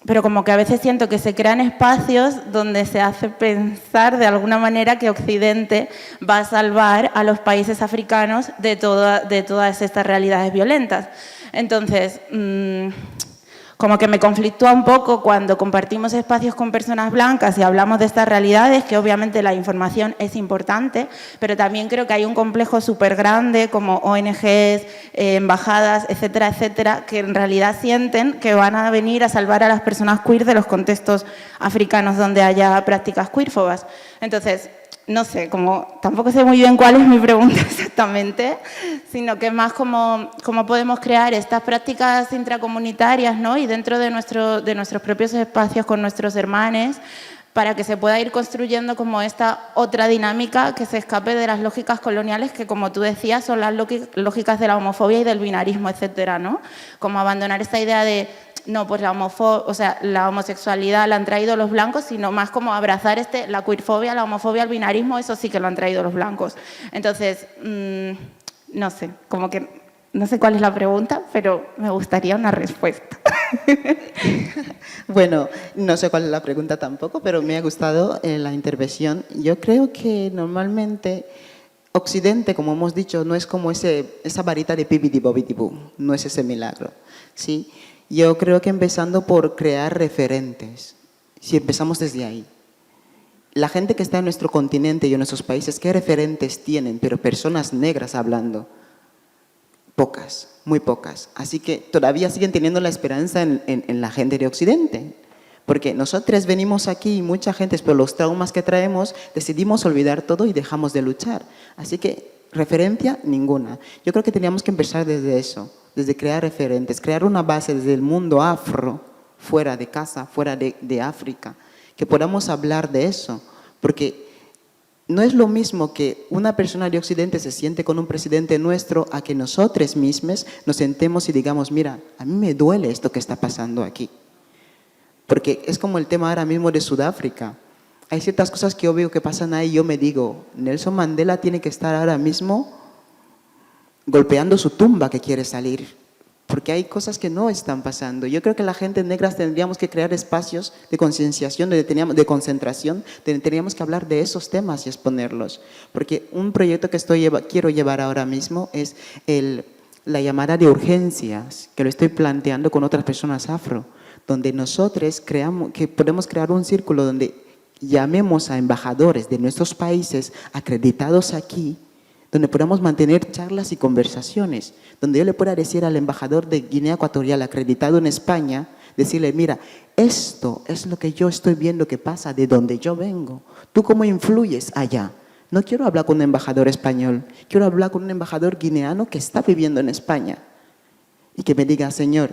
pero como que a veces siento que se crean espacios donde se hace pensar de alguna manera que Occidente va a salvar a los países africanos de todas estas realidades violentas. Entonces, como que me conflictúa un poco cuando compartimos espacios con personas blancas y hablamos de estas realidades, que obviamente la información es importante, pero también creo que hay un complejo súper grande como ONGs, embajadas, etcétera, etcétera, que en realidad sienten que van a venir a salvar a las personas queer de los contextos africanos donde haya prácticas queerfobas. Entonces, no sé, como tampoco sé muy bien cuál es mi pregunta exactamente, sino que más cómo podemos crear estas prácticas intracomunitarias, ¿no? Y dentro de nuestros propios espacios con nuestros hermanos, para que se pueda ir construyendo como esta otra dinámica que se escape de las lógicas coloniales que, como tú decías, son las lógicas de la homofobia y del binarismo, etcétera, ¿no? Como abandonar esta idea de no, pues la homosexualidad la han traído los blancos, sino más como abrazar la queerfobia, la homofobia, el binarismo, eso sí que lo han traído los blancos. Entonces, no sé, como que no sé cuál es la pregunta, pero me gustaría una respuesta. Bueno, no sé cuál es la pregunta tampoco, pero me ha gustado la intervención. Yo creo que normalmente Occidente, como hemos dicho, no es como esa varita de pibidi bobidi boo, no es ese milagro, ¿sí? Yo creo que empezando por crear referentes, si empezamos desde ahí. La gente que está en nuestro continente y en nuestros países, ¿qué referentes tienen? Pero personas negras hablando, pocas, muy pocas. Así que todavía siguen teniendo la esperanza en la gente de Occidente. Porque nosotros venimos aquí y mucha gente, por los traumas que traemos, decidimos olvidar todo y dejamos de luchar. Así que referencia ninguna. Yo creo que teníamos que empezar desde eso, desde crear referentes, crear una base desde el mundo afro, fuera de casa, fuera de África, que podamos hablar de eso. Porque no es lo mismo que una persona de Occidente se siente con un presidente nuestro a que nosotros mismos nos sentemos y digamos, mira, a mí me duele esto que está pasando aquí. Porque es como el tema ahora mismo de Sudáfrica. Hay ciertas cosas que yo veo que pasan ahí y yo me digo, Nelson Mandela tiene que estar ahora mismo golpeando su tumba que quiere salir. Porque hay cosas que no están pasando. Yo creo que la gente negra tendríamos que crear espacios de concienciación, de concentración, donde teníamos que hablar de esos temas y exponerlos. Porque un proyecto que quiero llevar ahora mismo es la llamada de urgencias, que lo estoy planteando con otras personas afro, donde nosotros podemos crear un círculo donde llamemos a embajadores de nuestros países acreditados aquí, donde podamos mantener charlas y conversaciones, donde yo le pueda decir al embajador de Guinea Ecuatorial acreditado en España, decirle, mira, esto es lo que yo estoy viendo que pasa de donde yo vengo. ¿Tú cómo influyes allá? No quiero hablar con un embajador español, quiero hablar con un embajador guineano que está viviendo en España y que me diga, señor,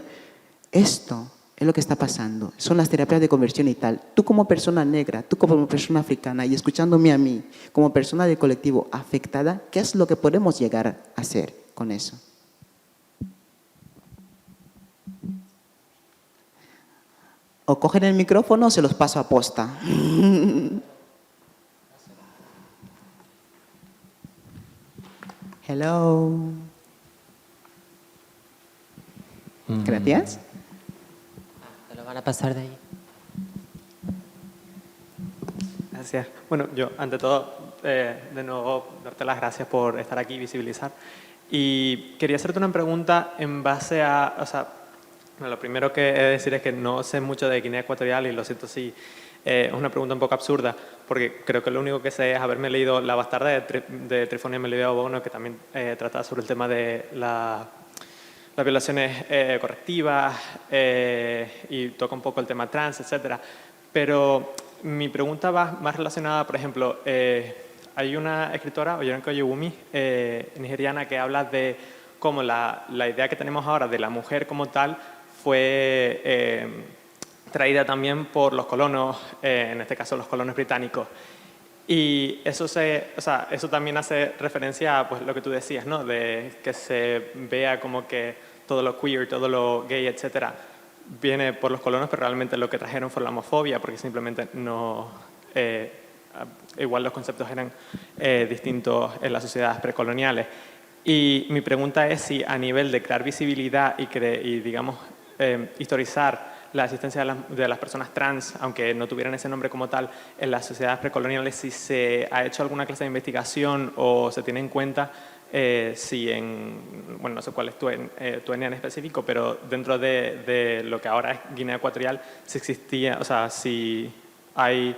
esto es lo que está pasando, son las terapias de conversión y tal. Tú como persona negra, tú como persona africana y escuchándome a mí, como persona del colectivo afectada, ¿qué es lo que podemos llegar a hacer con eso? O cogen el micrófono o se los paso a posta. Hello. Gracias. Te lo van a pasar de ahí. Gracias. Bueno, yo, ante todo, de nuevo, darte las gracias por estar aquí y visibilizar. Y quería hacerte una pregunta en base a... O sea, bueno, lo primero que he de decir es que no sé mucho de Guinea Ecuatorial y lo siento si es una pregunta un poco absurda, porque creo que lo único que sé es haberme leído La bastarda de Trifonia Melibea Bono, que también trata sobre el tema de las violaciones correctivas y toca un poco el tema trans, etcétera. Pero mi pregunta va más relacionada, por ejemplo, hay una escritora, Oyeron Koyewumi, nigeriana, que habla de cómo la idea que tenemos ahora de la mujer como tal fue traída también por los colonos, en este caso los colonos británicos. Y eso, eso también hace referencia a pues, lo que tú decías, ¿no? De que se vea como que todo lo queer, todo lo gay, etcétera, viene por los colonos, pero realmente lo que trajeron fue la homofobia, porque simplemente no... igual los conceptos eran distintos en las sociedades precoloniales. Y mi pregunta es si a nivel de crear visibilidad y digamos, historizar la existencia de las personas trans, aunque no tuvieran ese nombre como tal, en las sociedades precoloniales, si se ha hecho alguna clase de investigación o se tiene en cuenta si bueno, no sé cuál es tu etnia en específico, pero dentro de lo que ahora es Guinea Ecuatorial, si existía, o sea, si hay...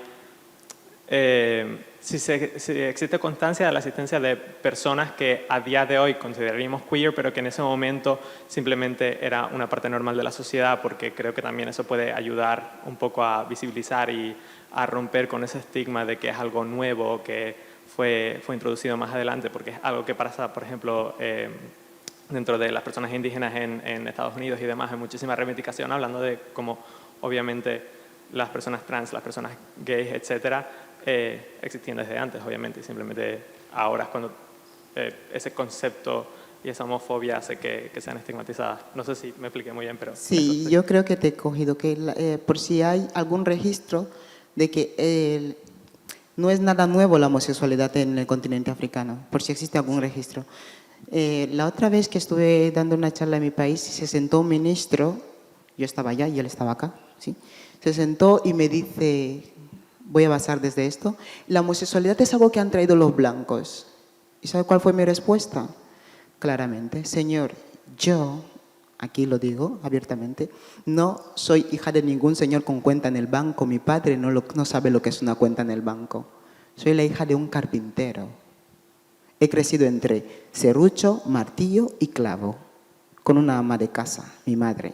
si existe constancia de la existencia de personas que a día de hoy consideraríamos queer, pero que en ese momento simplemente era una parte normal de la sociedad, porque creo que también eso puede ayudar un poco a visibilizar y a romper con ese estigma de que es algo nuevo, que fue introducido más adelante, porque es algo que pasa, por ejemplo, dentro de las personas indígenas en Estados Unidos y demás, hay muchísima reivindicación hablando de cómo obviamente las personas trans, las personas gays, etcétera, existían desde antes, obviamente, y simplemente ahora es cuando ese concepto y esa homofobia hace que sean estigmatizadas. No sé si me expliqué muy bien, pero... Sí, yo creo que te he cogido, que por si hay algún registro de que no es nada nuevo la homosexualidad en el continente africano, por si existe algún registro. La otra vez que estuve dando una charla en mi país, se sentó un ministro, yo estaba allá y él estaba acá, ¿sí? Se sentó y me dice... Voy a basar desde esto. La homosexualidad es algo que han traído los blancos. ¿Y sabe cuál fue mi respuesta? Claramente, señor, yo, aquí lo digo abiertamente, no soy hija de ningún señor con cuenta en el banco. Mi padre no sabe lo que es una cuenta en el banco. Soy la hija de un carpintero. He crecido entre serrucho, martillo y clavo, con una ama de casa, mi madre.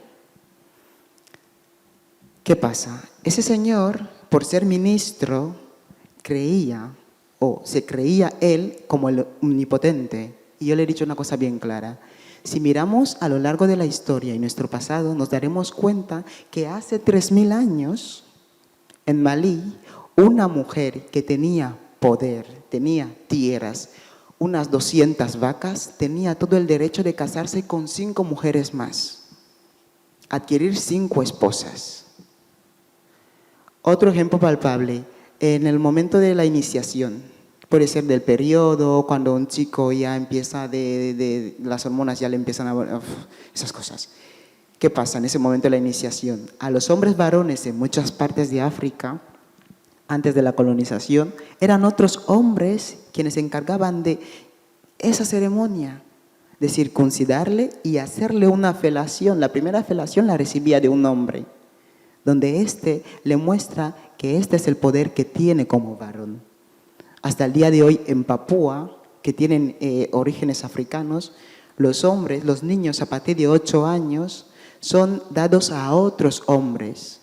¿Qué pasa? Ese señor, por ser ministro, se creía él como el omnipotente. Y yo le he dicho una cosa bien clara. Si miramos a lo largo de la historia y nuestro pasado, nos daremos cuenta que hace 3000 años, en Malí, una mujer que tenía poder, tenía tierras, unas 200 vacas, tenía todo el derecho de casarse con 5 mujeres más, adquirir 5 esposas. Otro ejemplo palpable, en el momento de la iniciación, puede ser del periodo, cuando un chico ya empieza las hormonas ya le empiezan a... esas cosas. ¿Qué pasa en ese momento de la iniciación? A los hombres varones en muchas partes de África, antes de la colonización, eran otros hombres quienes se encargaban de esa ceremonia, de circuncidarle y hacerle una felación. La primera felación la recibía de un hombre, donde éste le muestra que este es el poder que tiene como varón. Hasta el día de hoy en Papúa, que tienen orígenes africanos, los hombres, los niños a partir de 8 años son dados a otros hombres,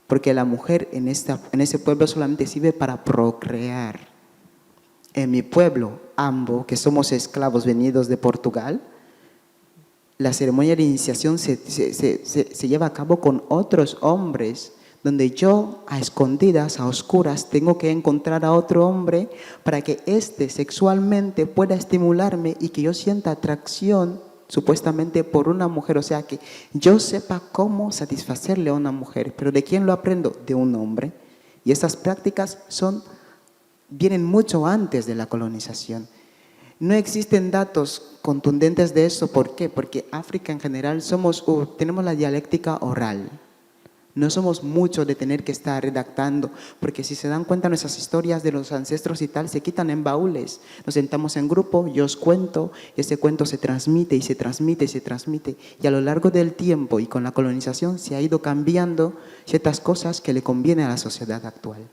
porque la mujer en ese pueblo solamente sirve para procrear. En mi pueblo, Ambo, que somos esclavos venidos de Portugal, la ceremonia de iniciación se lleva a cabo con otros hombres, donde yo, a escondidas, a oscuras, tengo que encontrar a otro hombre para que éste sexualmente pueda estimularme y que yo sienta atracción supuestamente por una mujer. O sea, que yo sepa cómo satisfacerle a una mujer. ¿Pero de quién lo aprendo? De un hombre. Y estas prácticas vienen mucho antes de la colonización. No existen datos contundentes de eso. ¿Por qué? Porque África en general tenemos la dialéctica oral. No somos mucho de tener que estar redactando, porque si se dan cuenta nuestras historias de los ancestros y tal, se quitan en baúles. Nos sentamos en grupo, yo os cuento, y ese cuento se transmite y se transmite y se transmite. Y a lo largo del tiempo y con la colonización se ha ido cambiando ciertas cosas que le convienen a la sociedad actual.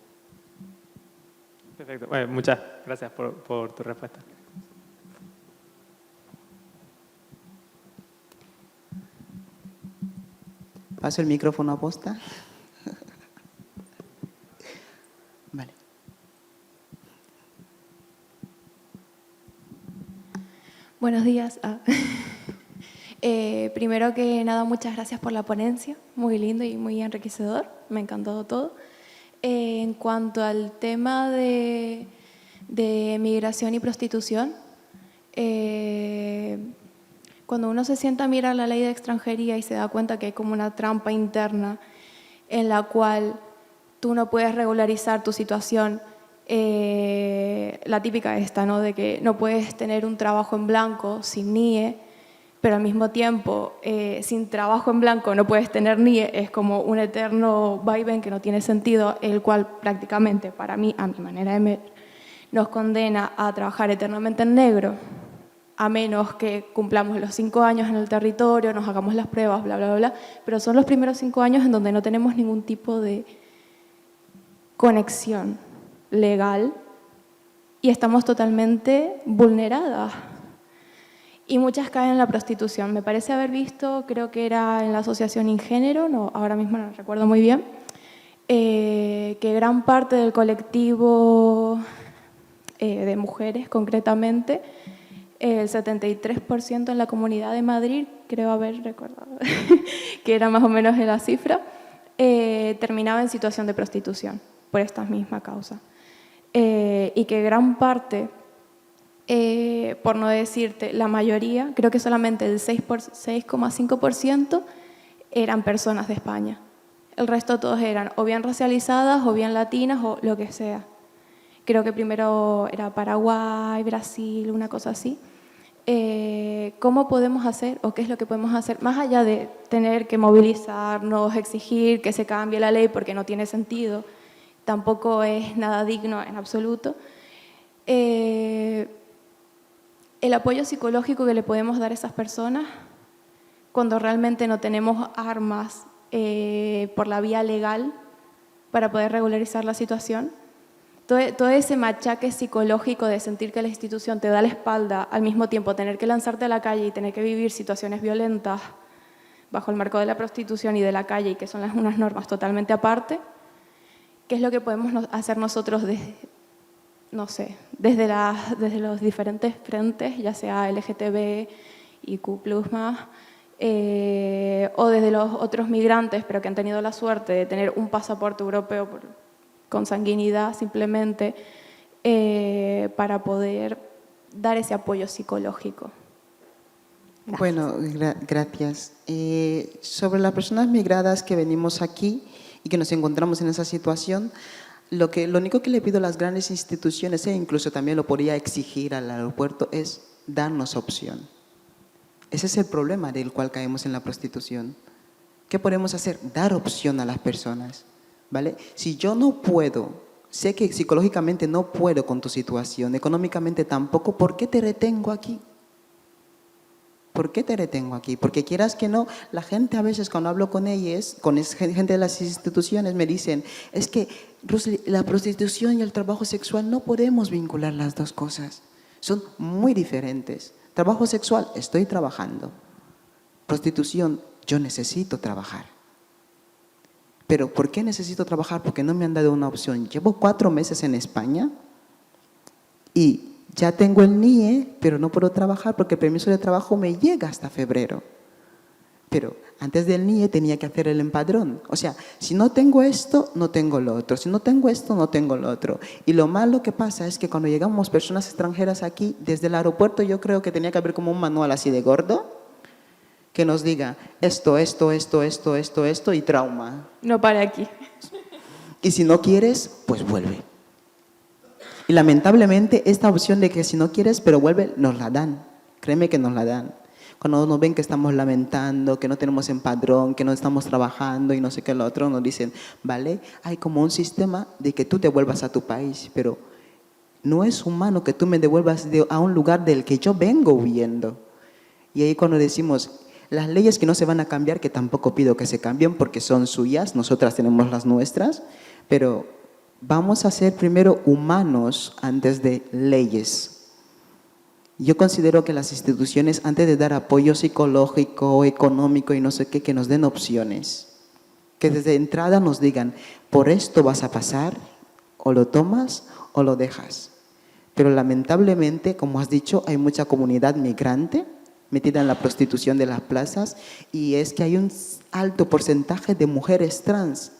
Perfecto. Bueno, muchas gracias por tu respuesta. ¿Paso el micrófono a posta? Vale. Buenos días. Primero que nada, muchas gracias por la ponencia, muy lindo y muy enriquecedor, me ha encantado todo. En cuanto al tema de migración y prostitución, cuando uno se sienta a mirar la ley de extranjería y se da cuenta que hay como una trampa interna en la cual tú no puedes regularizar tu situación, la típica esta, ¿no? De que no puedes tener un trabajo en blanco sin NIE, pero al mismo tiempo, sin trabajo en blanco no puedes tener NIE, es como un eterno vaivén que no tiene sentido, el cual prácticamente, para mí, a mi manera de ver, nos condena a trabajar eternamente en negro, a menos que cumplamos los 5 años en el territorio, nos hagamos las pruebas, bla, bla, bla, pero son los primeros 5 años en donde no tenemos ningún tipo de conexión legal y estamos totalmente vulneradas. Y muchas caen en la prostitución. Me parece haber visto, creo que era en la asociación Ingénero, no, ahora mismo no recuerdo muy bien, que gran parte del colectivo de mujeres, concretamente, el 73% en la Comunidad de Madrid, creo haber recordado, que era más o menos la cifra, terminaba en situación de prostitución por esta misma causa. Y que gran parte, por no decirte la mayoría, creo que solamente el 6,5% eran personas de España. El resto todos eran o bien racializadas o bien latinas o lo que sea. Creo que primero era Paraguay, Brasil, una cosa así. ¿Cómo podemos hacer o qué es lo que podemos hacer? Más allá de tener que movilizarnos, exigir que se cambie la ley porque no tiene sentido, tampoco es nada digno en absoluto. El apoyo psicológico que le podemos dar a esas personas cuando realmente no tenemos armas por la vía legal para poder regularizar la situación. Todo ese machaque psicológico de sentir que la institución te da la espalda, al mismo tiempo tener que lanzarte a la calle y tener que vivir situaciones violentas bajo el marco de la prostitución y de la calle, y que son unas normas totalmente aparte, ¿qué es lo que podemos hacer nosotros desde, no sé, desde los diferentes frentes, ya sea LGTB, IQ+, o desde los otros migrantes, pero que han tenido la suerte de tener un pasaporte europeo con sanguinidad simplemente, para poder dar ese apoyo psicológico? Gracias. Bueno, gracias. Sobre las personas migradas que venimos aquí y que nos encontramos en esa situación, lo único que le pido a las grandes instituciones, e incluso también lo podría exigir al aeropuerto, es darnos opción. Ese es el problema del cual caemos en la prostitución. ¿Qué podemos hacer? Dar opción a las personas, ¿vale? Si yo no puedo, sé que psicológicamente no puedo con tu situación, económicamente tampoco, ¿por qué te retengo aquí? ¿Por qué te retengo aquí? Porque quieras que no, la gente a veces cuando hablo con ellas, con gente de las instituciones, me dicen, es que la prostitución y el trabajo sexual no podemos vincular las dos cosas. Son muy diferentes. Trabajo sexual, estoy trabajando. Prostitución, yo necesito trabajar. ¿Pero por qué necesito trabajar? Porque no me han dado una opción. Llevo 4 meses en España y ya tengo el NIE, pero no puedo trabajar porque el permiso de trabajo me llega hasta febrero. Pero antes del NIE tenía que hacer el empadrón. O sea, si no tengo esto, no tengo lo otro. Si no tengo esto, no tengo lo otro. Y lo malo que pasa es que cuando llegamos personas extranjeras aquí, desde el aeropuerto yo creo que tenía que haber como un manual así de gordo que nos diga esto y trauma. No para aquí. Y si no quieres, pues vuelve. Y lamentablemente esta opción de que si no quieres, pero vuelve, nos la dan. Créeme que nos la dan. Cuando nos ven que estamos lamentando, que no tenemos empadrón, que no estamos trabajando y no sé qué lo otro, nos dicen, vale, hay como un sistema de que tú te vuelvas a tu país, pero no es humano que tú me devuelvas a un lugar del que yo vengo huyendo. Y ahí cuando decimos, las leyes que no se van a cambiar, que tampoco pido que se cambien porque son suyas, nosotras tenemos las nuestras, pero vamos a ser primero humanos antes de leyes. Yo considero que las instituciones, antes de dar apoyo psicológico, económico y no sé qué, que nos den opciones. Que desde entrada nos digan, por esto vas a pasar, o lo tomas o lo dejas. Pero lamentablemente, como has dicho, hay mucha comunidad migrante metida en la prostitución de las plazas y es que hay un alto porcentaje de mujeres trans.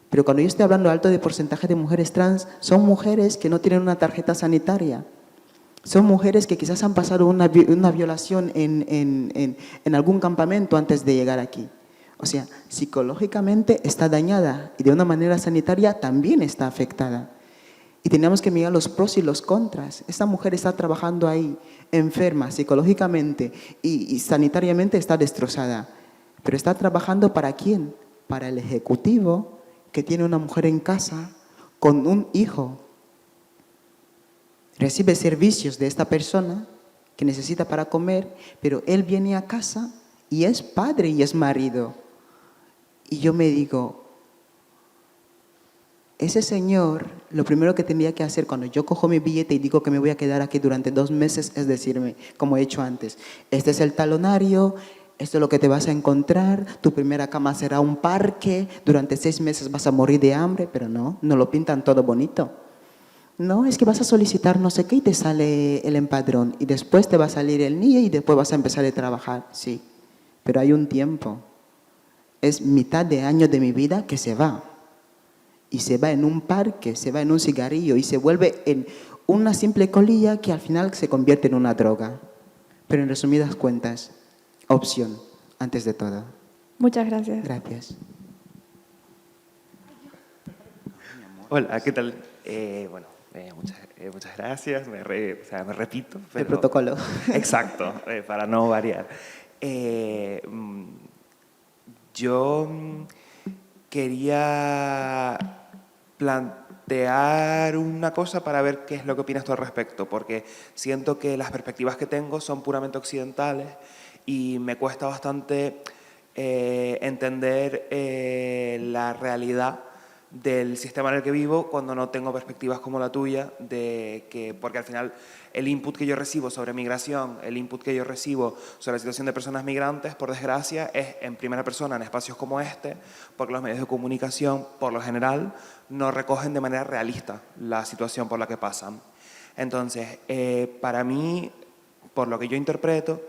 Pero cuando yo estoy hablando de alto de porcentaje de mujeres trans, son mujeres que no tienen una tarjeta sanitaria. Son mujeres que quizás han pasado una violación en algún campamento antes de llegar aquí. O sea, psicológicamente está dañada y de una manera sanitaria también está afectada. Y tenemos que mirar los pros y los contras. Esta mujer está trabajando ahí, enferma psicológicamente y sanitariamente está destrozada. Pero está trabajando ¿para quién? Para el ejecutivo que tiene una mujer en casa con un hijo. Recibe servicios de esta persona que necesita para comer, pero él viene a casa y es padre y es marido. Y yo me digo, ese señor, lo primero que tendría que hacer cuando yo cojo mi billete y digo que me voy a quedar aquí durante 2 meses es decirme, como he hecho antes, este es el talonario, esto es lo que te vas a encontrar, tu primera cama será un parque, durante 6 meses vas a morir de hambre, pero no lo pintan todo bonito. No, es que vas a solicitar no sé qué y te sale el empadrón y después te va a salir el NIE y después vas a empezar a trabajar, sí, pero hay un tiempo. Es mitad de año de mi vida que se va. Y se va en un parque, se va en un cigarrillo y se vuelve en una simple colilla que al final se convierte en una droga. Pero en resumidas cuentas, opción, antes de todo. Muchas gracias. Gracias. Hola, ¿qué tal? Muchas gracias. Me repito. El protocolo. Exacto, para no variar. Yo quería plantear una cosa para ver qué es lo que opinas tú al respecto, porque siento que las perspectivas que tengo son puramente occidentales y me cuesta bastante entender la realidad del sistema en el que vivo cuando no tengo perspectivas como la tuya, porque al final el input que yo recibo sobre migración, el input que yo recibo sobre la situación de personas migrantes, por desgracia, es en primera persona en espacios como este, porque los medios de comunicación, por lo general, no recogen de manera realista la situación por la que pasan. Entonces, para mí, por lo que yo interpreto,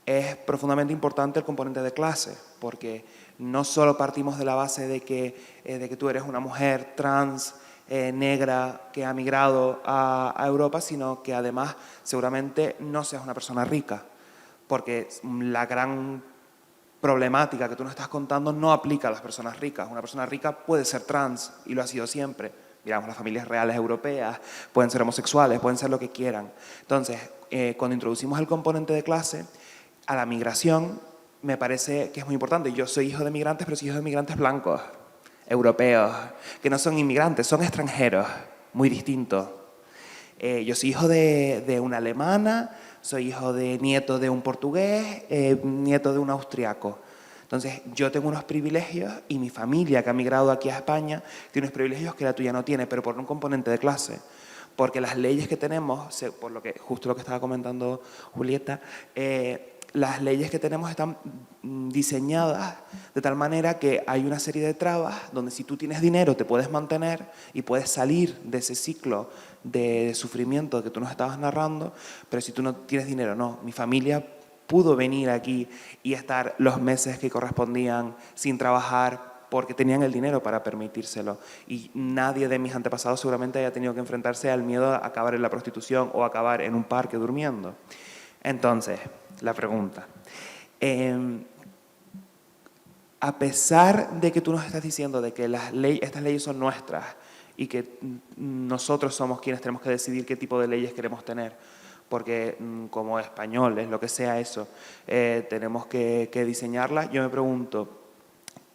es profundamente importante el componente de clase, porque no solo partimos de la base de que tú eres una mujer trans, negra, que ha migrado a Europa, sino que además seguramente no seas una persona rica, porque la gran problemática que tú nos estás contando no aplica a las personas ricas. Una persona rica puede ser trans y lo ha sido siempre. Miramos las familias reales europeas, pueden ser homosexuales, pueden ser lo que quieran. Entonces, cuando introducimos el componente de clase, a la migración me parece que es muy importante. Yo soy hijo de migrantes, pero soy hijo de migrantes blancos, europeos, que no son inmigrantes, son extranjeros, muy distintos. Yo soy hijo de una alemana, soy hijo de nieto de un portugués, nieto de un austriaco. Entonces, yo tengo unos privilegios y mi familia que ha migrado aquí a España tiene unos privilegios que la tuya no tiene, pero por un componente de clase. Porque las leyes que tenemos, por lo que justo lo que estaba comentando Julieta, las leyes que tenemos están diseñadas de tal manera que hay una serie de trabas donde si tú tienes dinero te puedes mantener y puedes salir de ese ciclo de sufrimiento que tú nos estabas narrando, pero si tú no tienes dinero, no. Mi familia pudo venir aquí y estar los meses que correspondían sin trabajar porque tenían el dinero para permitírselo. Y nadie de mis antepasados seguramente haya tenido que enfrentarse al miedo a acabar en la prostitución o acabar en un parque durmiendo. Entonces, la pregunta. A pesar de que tú nos estás diciendo de que estas leyes son nuestras y que nosotros somos quienes tenemos que decidir qué tipo de leyes queremos tener, porque como españoles, lo que sea eso, tenemos que diseñarlas, yo me pregunto,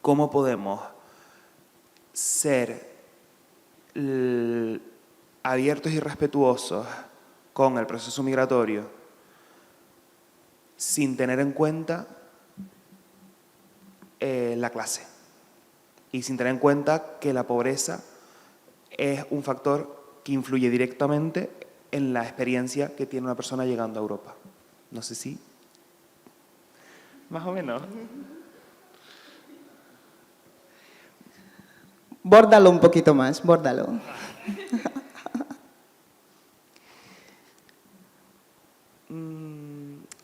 ¿cómo podemos ser abiertos y respetuosos con el proceso migratorio sin tener en cuenta la clase y sin tener en cuenta que la pobreza es un factor que influye directamente en la experiencia que tiene una persona llegando a Europa? No sé si... Más o menos. Bórdalo un poquito más, bórdalo.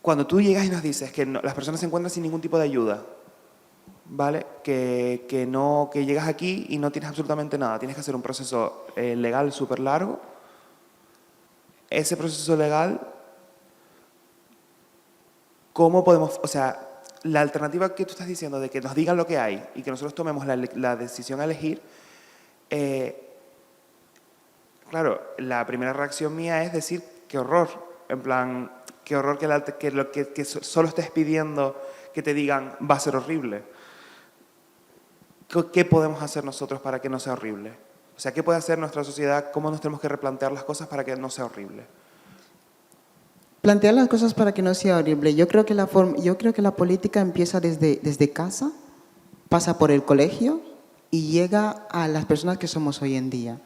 cuando tú llegas y nos dices que las personas se encuentran sin ningún tipo de ayuda, ¿vale? Que llegas aquí y no tienes absolutamente nada, tienes que hacer un proceso legal súper largo. Ese proceso legal, ¿cómo podemos, o sea, la alternativa que tú estás diciendo de que nos digan lo que hay y que nosotros tomemos la decisión a elegir, claro, la primera reacción mía es decir, qué horror, en plan, qué horror que solo estés pidiendo que te digan va a ser horrible. ¿Qué podemos hacer nosotros para que no sea horrible? O sea, ¿qué puede hacer nuestra sociedad? ¿Cómo nos tenemos que replantear las cosas para que no sea horrible? Plantear las cosas para que no sea horrible. Yo creo que la política empieza desde casa, pasa por el colegio y llega a las personas que somos hoy en día.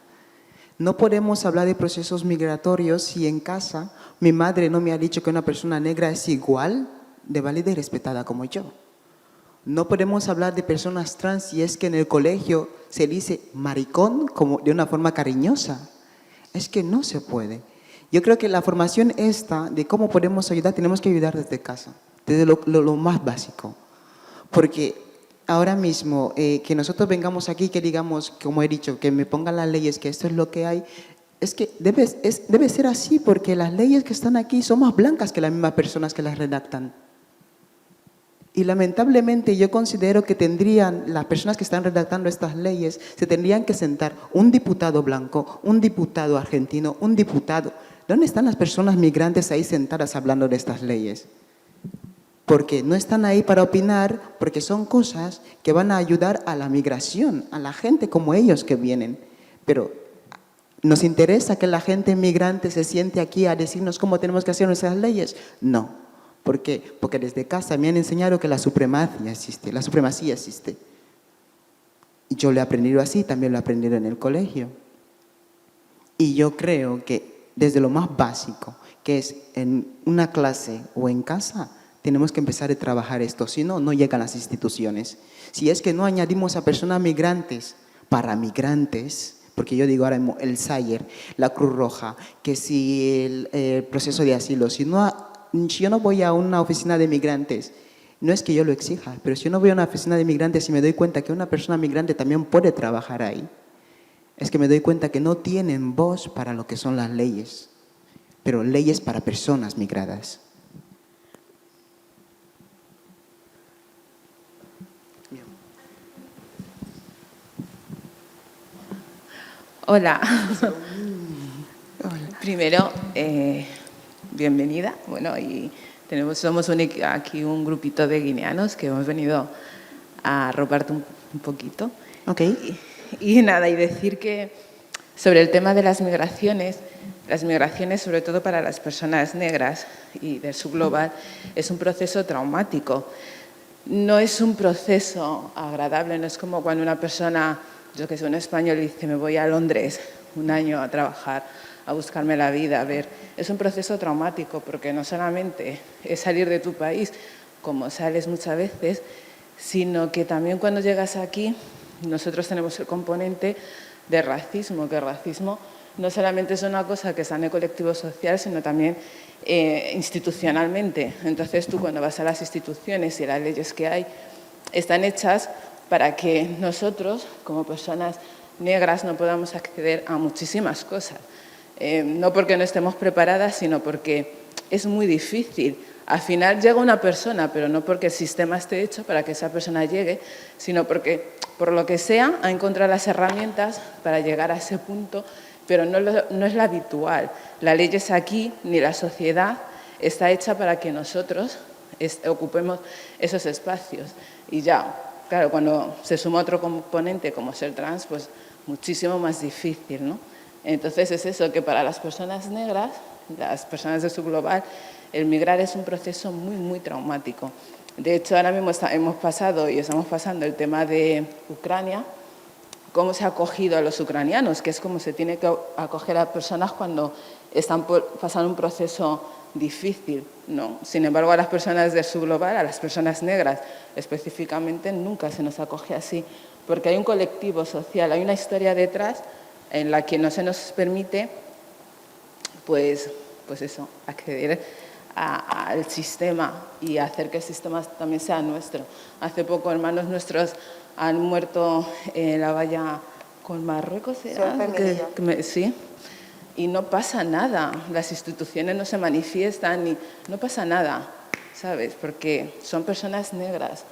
No podemos hablar de procesos migratorios si en casa mi madre no me ha dicho que una persona negra es igual de válida y respetada como yo. No podemos hablar de personas trans si es que en el colegio se dice maricón como de una forma cariñosa. Es que no se puede. Yo creo que la formación esta de cómo podemos ayudar, tenemos que ayudar desde casa, desde lo más básico. Porque ahora mismo que nosotros vengamos aquí, que digamos, como he dicho, que me pongan las leyes, que esto es lo que hay, es que debe ser así, porque las leyes que están aquí son más blancas que las mismas personas que las redactan. Y lamentablemente yo considero que las personas que están redactando estas leyes, se tendrían que sentar un diputado blanco, un diputado argentino, un diputado. ¿Dónde están las personas migrantes ahí sentadas hablando de estas leyes? Porque no están ahí para opinar, porque son cosas que van a ayudar a la migración, a la gente como ellos que vienen. Pero ¿nos interesa que la gente migrante se siente aquí a decirnos cómo tenemos que hacer nuestras leyes? No. ¿Por qué? Porque desde casa me han enseñado que la supremacía existe. Y yo lo he aprendido así, también lo he aprendido en el colegio. Y yo creo que desde lo más básico, que es en una clase o en casa, tenemos que empezar a trabajar esto, si no, no llegan las instituciones. Si es que no añadimos a personas migrantes para migrantes, porque yo digo ahora el SAIER, la Cruz Roja, que si el proceso de asilo, si yo no voy a una oficina de migrantes, no es que yo lo exija, pero si yo no voy a una oficina de migrantes y me doy cuenta que una persona migrante también puede trabajar ahí, es que me doy cuenta que no tienen voz para lo que son las leyes, pero leyes para personas migradas. Hola. Primero, bienvenida. Bueno, y somos aquí un grupito de guineanos que hemos venido a arroparte un poquito. Okay. Y nada, y decir que sobre el tema de las migraciones sobre todo para las personas negras y del subglobal, es un proceso traumático. No es un proceso agradable, no es como cuando una persona, yo que soy un español, dice me voy a Londres un año a trabajar, a buscarme la vida, a ver. Es un proceso traumático porque no solamente es salir de tu país, como sales muchas veces, sino que también cuando llegas aquí, nosotros tenemos el componente de racismo, que el racismo no solamente es una cosa que está en el colectivo social, sino también institucionalmente. Entonces tú cuando vas a las instituciones y las leyes que hay están hechas para que nosotros, como personas negras, no podamos acceder a muchísimas cosas. No porque no estemos preparadas, sino porque es muy difícil. Al final llega una persona, pero no porque el sistema esté hecho para que esa persona llegue, sino porque, por lo que sea, ha encontrado las herramientas para llegar a ese punto, pero no es lo habitual. La ley es aquí, ni la sociedad está hecha para que nosotros ocupemos esos espacios. Y ya, claro, cuando se suma otro componente como ser trans, pues muchísimo más difícil, ¿no? Entonces es eso, que para las personas negras, las personas de subglobal, el migrar es un proceso muy, muy traumático. De hecho, ahora mismo hemos pasado y estamos pasando el tema de Ucrania, cómo se ha acogido a los ucranianos, que es como se tiene que acoger a personas cuando están pasando un proceso difícil, ¿no? Sin embargo, a las personas del subglobal, a las personas negras específicamente, nunca se nos acoge así, porque hay un colectivo social, hay una historia detrás en la que no se nos permite, pues eso, acceder al sistema y hacer que el sistema también sea nuestro. Hace poco hermanos nuestros han muerto en la valla con Marruecos, ¿era? Sí. Y no pasa nada, las instituciones no se manifiestan, y no pasa nada, ¿sabes? Porque son personas negras.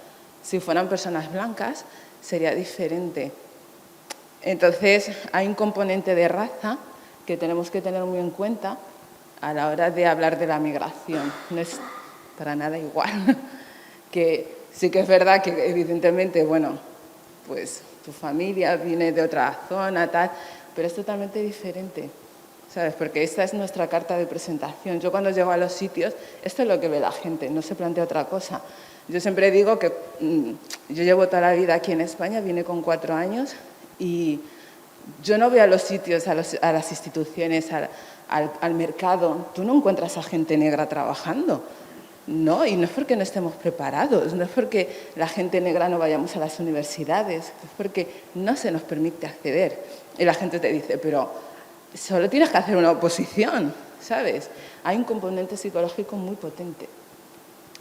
Si fueran personas blancas, sería diferente. Entonces, hay un componente de raza que tenemos que tener muy en cuenta a la hora de hablar de la migración. No es para nada igual. Que sí que es verdad que, evidentemente, bueno, pues tu familia viene de otra zona, tal, pero es totalmente diferente, ¿sabes? Porque esta es nuestra carta de presentación. Yo cuando llego a los sitios, esto es lo que ve la gente, no se plantea otra cosa. Yo siempre digo que yo llevo toda la vida aquí en España, vine con 4 años y yo no voy a los sitios, a las instituciones, al mercado. Tú no encuentras a gente negra trabajando, ¿no? Y no es porque no estemos preparados, no es porque la gente negra no vayamos a las universidades, es porque no se nos permite acceder. Y la gente te dice, pero solo tienes que hacer una oposición, ¿sabes? Hay un componente psicológico muy potente.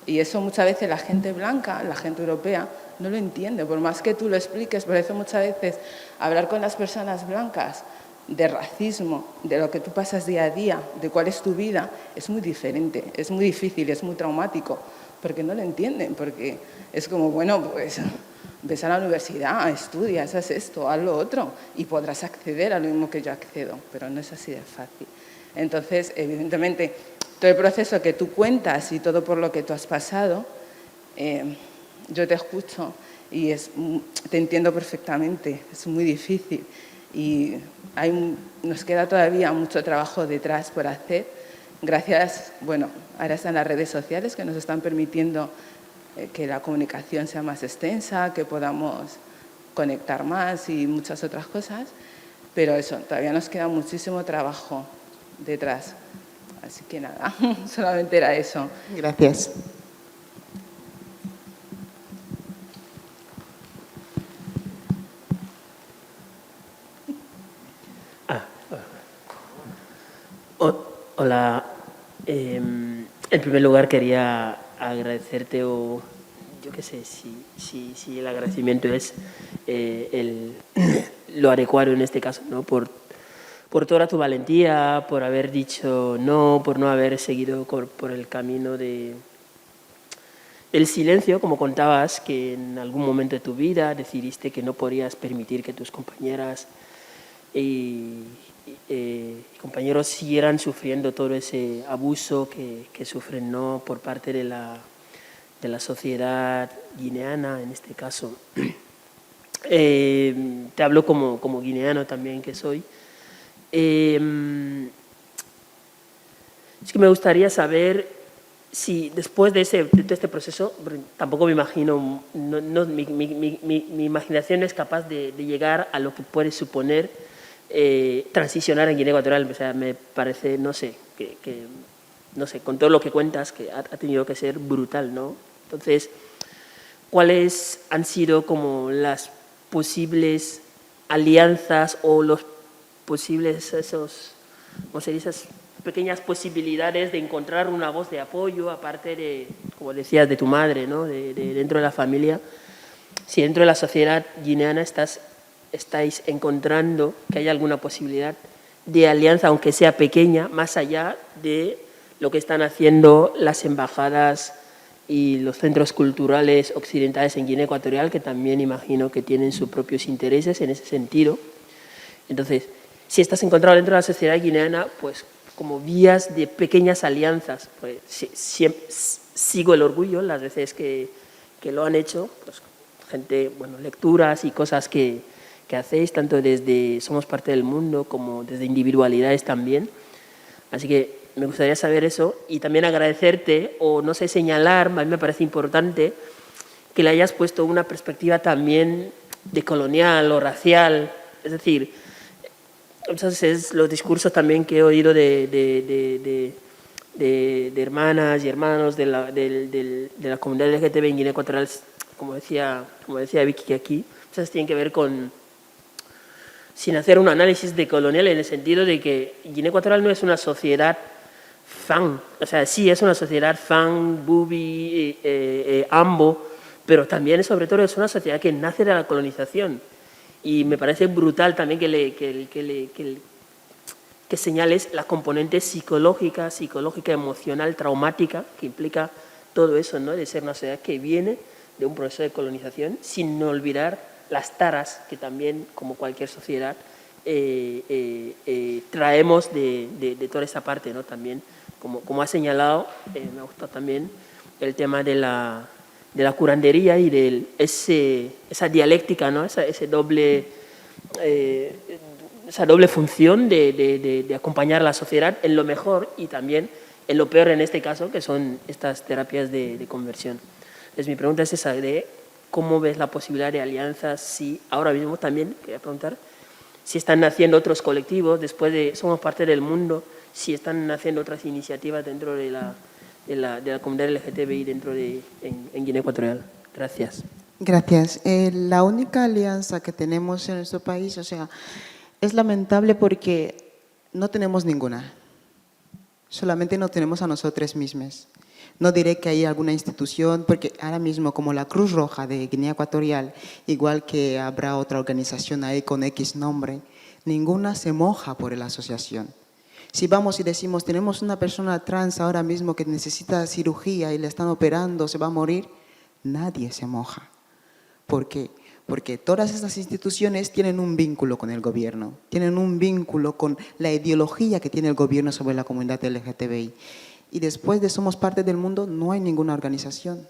Y eso muchas veces la gente blanca, la gente europea, no lo entiende. Por más que tú lo expliques, por eso muchas veces hablar con las personas blancas de racismo, de lo que tú pasas día a día, de cuál es tu vida, es muy diferente, es muy difícil, es muy traumático, porque no lo entienden, porque es como, bueno, pues ves a la universidad, estudias, haz esto, haz lo otro, y podrás acceder a lo mismo que yo accedo, pero no es así de fácil. Entonces, evidentemente, todo el proceso que tú cuentas y todo por lo que tú has pasado, yo te escucho y te entiendo perfectamente, es muy difícil y nos queda todavía mucho trabajo detrás por hacer. Gracias, bueno, ahora están las redes sociales que nos están permitiendo que la comunicación sea más extensa, que podamos conectar más y muchas otras cosas, pero eso, todavía nos queda muchísimo trabajo detrás. Así que nada, solamente era eso. Gracias. Hola. En primer lugar quería agradecerte, o yo qué sé, si el agradecimiento es lo adecuado en este caso, ¿no? Por toda tu valentía, por haber dicho no, por no haber seguido por el camino del silencio, como contabas, que en algún momento de tu vida decidiste que no podías permitir que tus compañeras y compañeros siguieran sufriendo todo ese abuso que sufren, ¿no?, por parte de la sociedad guineana, en este caso. Te hablo como guineano también que soy. Es que me gustaría saber si después de este proceso, tampoco me imagino, mi imaginación es capaz de llegar a lo que puede suponer transicionar en Guinea Ecuatorial. O sea, me parece, no sé, no sé, con todo lo que cuentas, que ha tenido que ser brutal, ¿no? Entonces, ¿cuáles han sido como las posibles alianzas o los posibles esas pequeñas posibilidades de encontrar una voz de apoyo, aparte de, como decías, de tu madre, ¿no?, de dentro de la familia? Si dentro de la sociedad guineana estáis encontrando que hay alguna posibilidad de alianza, aunque sea pequeña, más allá de lo que están haciendo las embajadas y los centros culturales occidentales en Guinea Ecuatorial, que también imagino que tienen sus propios intereses en ese sentido. Entonces, si estás encontrado dentro de la sociedad guineana, pues como vías de pequeñas alianzas, pues sigo el orgullo las veces que lo han hecho, pues gente, bueno, lecturas y cosas que hacéis, tanto desde Somos Parte del Mundo como desde individualidades también. Así que me gustaría saber eso y también agradecerte, o no sé, señalar, a mí me parece importante que le hayas puesto una perspectiva también decolonial o racial. Es decir, entonces los discursos también que he oído de hermanas y hermanos de la comunidad LGTB en Guinea Ecuatorial, como decía Vicky aquí, entonces tienen que ver con, sin hacer un análisis decolonial, en el sentido de que Guinea Ecuatorial no es una sociedad fan. O sea, sí es una sociedad fan, bubi, ambo, pero también, sobre todo, es una sociedad que nace de la colonización. Y me parece brutal también que señales la componente psicológica, emocional, traumática, que implica todo eso, ¿no? De ser una sociedad que viene de un proceso de colonización, sin olvidar las taras que también, como cualquier sociedad, traemos de toda esta parte, ¿no? También, como ha señalado, me ha gustado también el tema de la curandería y de esa dialéctica, ¿no? Esa doble función de acompañar a la sociedad en lo mejor y también en lo peor en este caso, que son estas terapias de conversión. Entonces, mi pregunta es esa, de cómo ves la posibilidad de alianzas, si ahora mismo también, quería preguntar, si están naciendo otros colectivos, después de Somos Parte del Mundo, si están naciendo otras iniciativas dentro de la comunidad LGTBI en Guinea Ecuatorial. Gracias. Gracias. La única alianza que tenemos en nuestro país, o sea, es lamentable porque no tenemos ninguna. Solamente no tenemos a nosotros mismos. No diré que hay alguna institución, porque ahora mismo como la Cruz Roja de Guinea Ecuatorial, igual que habrá otra organización ahí con X nombre, ninguna se moja por la asociación. Si vamos y decimos, tenemos una persona trans ahora mismo que necesita cirugía y le están operando, se va a morir, nadie se moja. ¿Por qué? Porque todas estas instituciones tienen un vínculo con el gobierno, tienen un vínculo con la ideología que tiene el gobierno sobre la comunidad LGTBI. Y después de Somos Parte del Mundo no hay ninguna organización.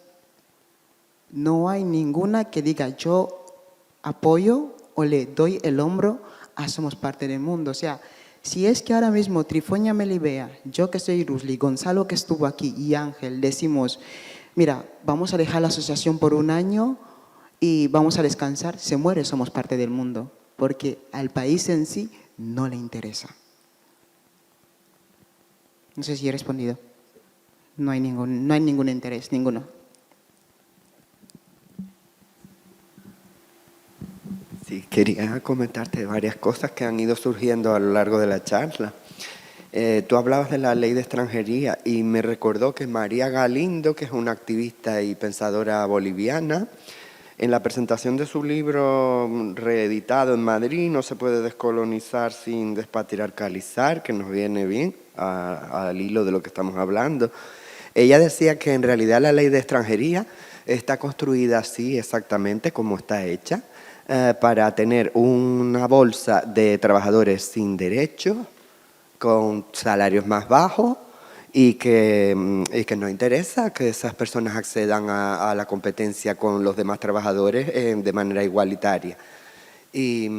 No hay ninguna que diga yo apoyo o le doy el hombro a Somos Parte del Mundo. O sea, si es que ahora mismo Trifoña Melibea, yo que soy Rusli, Gonzalo que estuvo aquí y Ángel decimos, mira, vamos a dejar la asociación por un año y vamos a descansar, se muere Somos Parte del Mundo, porque al país en sí no le interesa. No sé si he respondido. No hay ningún interés, ninguno. Sí, quería comentarte varias cosas que han ido surgiendo a lo largo de la charla. Tú hablabas de la ley de extranjería y me recordó que María Galindo, que es una activista y pensadora boliviana, en la presentación de su libro reeditado en Madrid, No se puede descolonizar sin despatriarcalizar, que nos viene bien al hilo de lo que estamos hablando, ella decía que en realidad la ley de extranjería está construida así exactamente como está hecha, para tener una bolsa de trabajadores sin derechos, con salarios más bajos y que no interesa que esas personas accedan a la competencia con los demás trabajadores de manera igualitaria. Y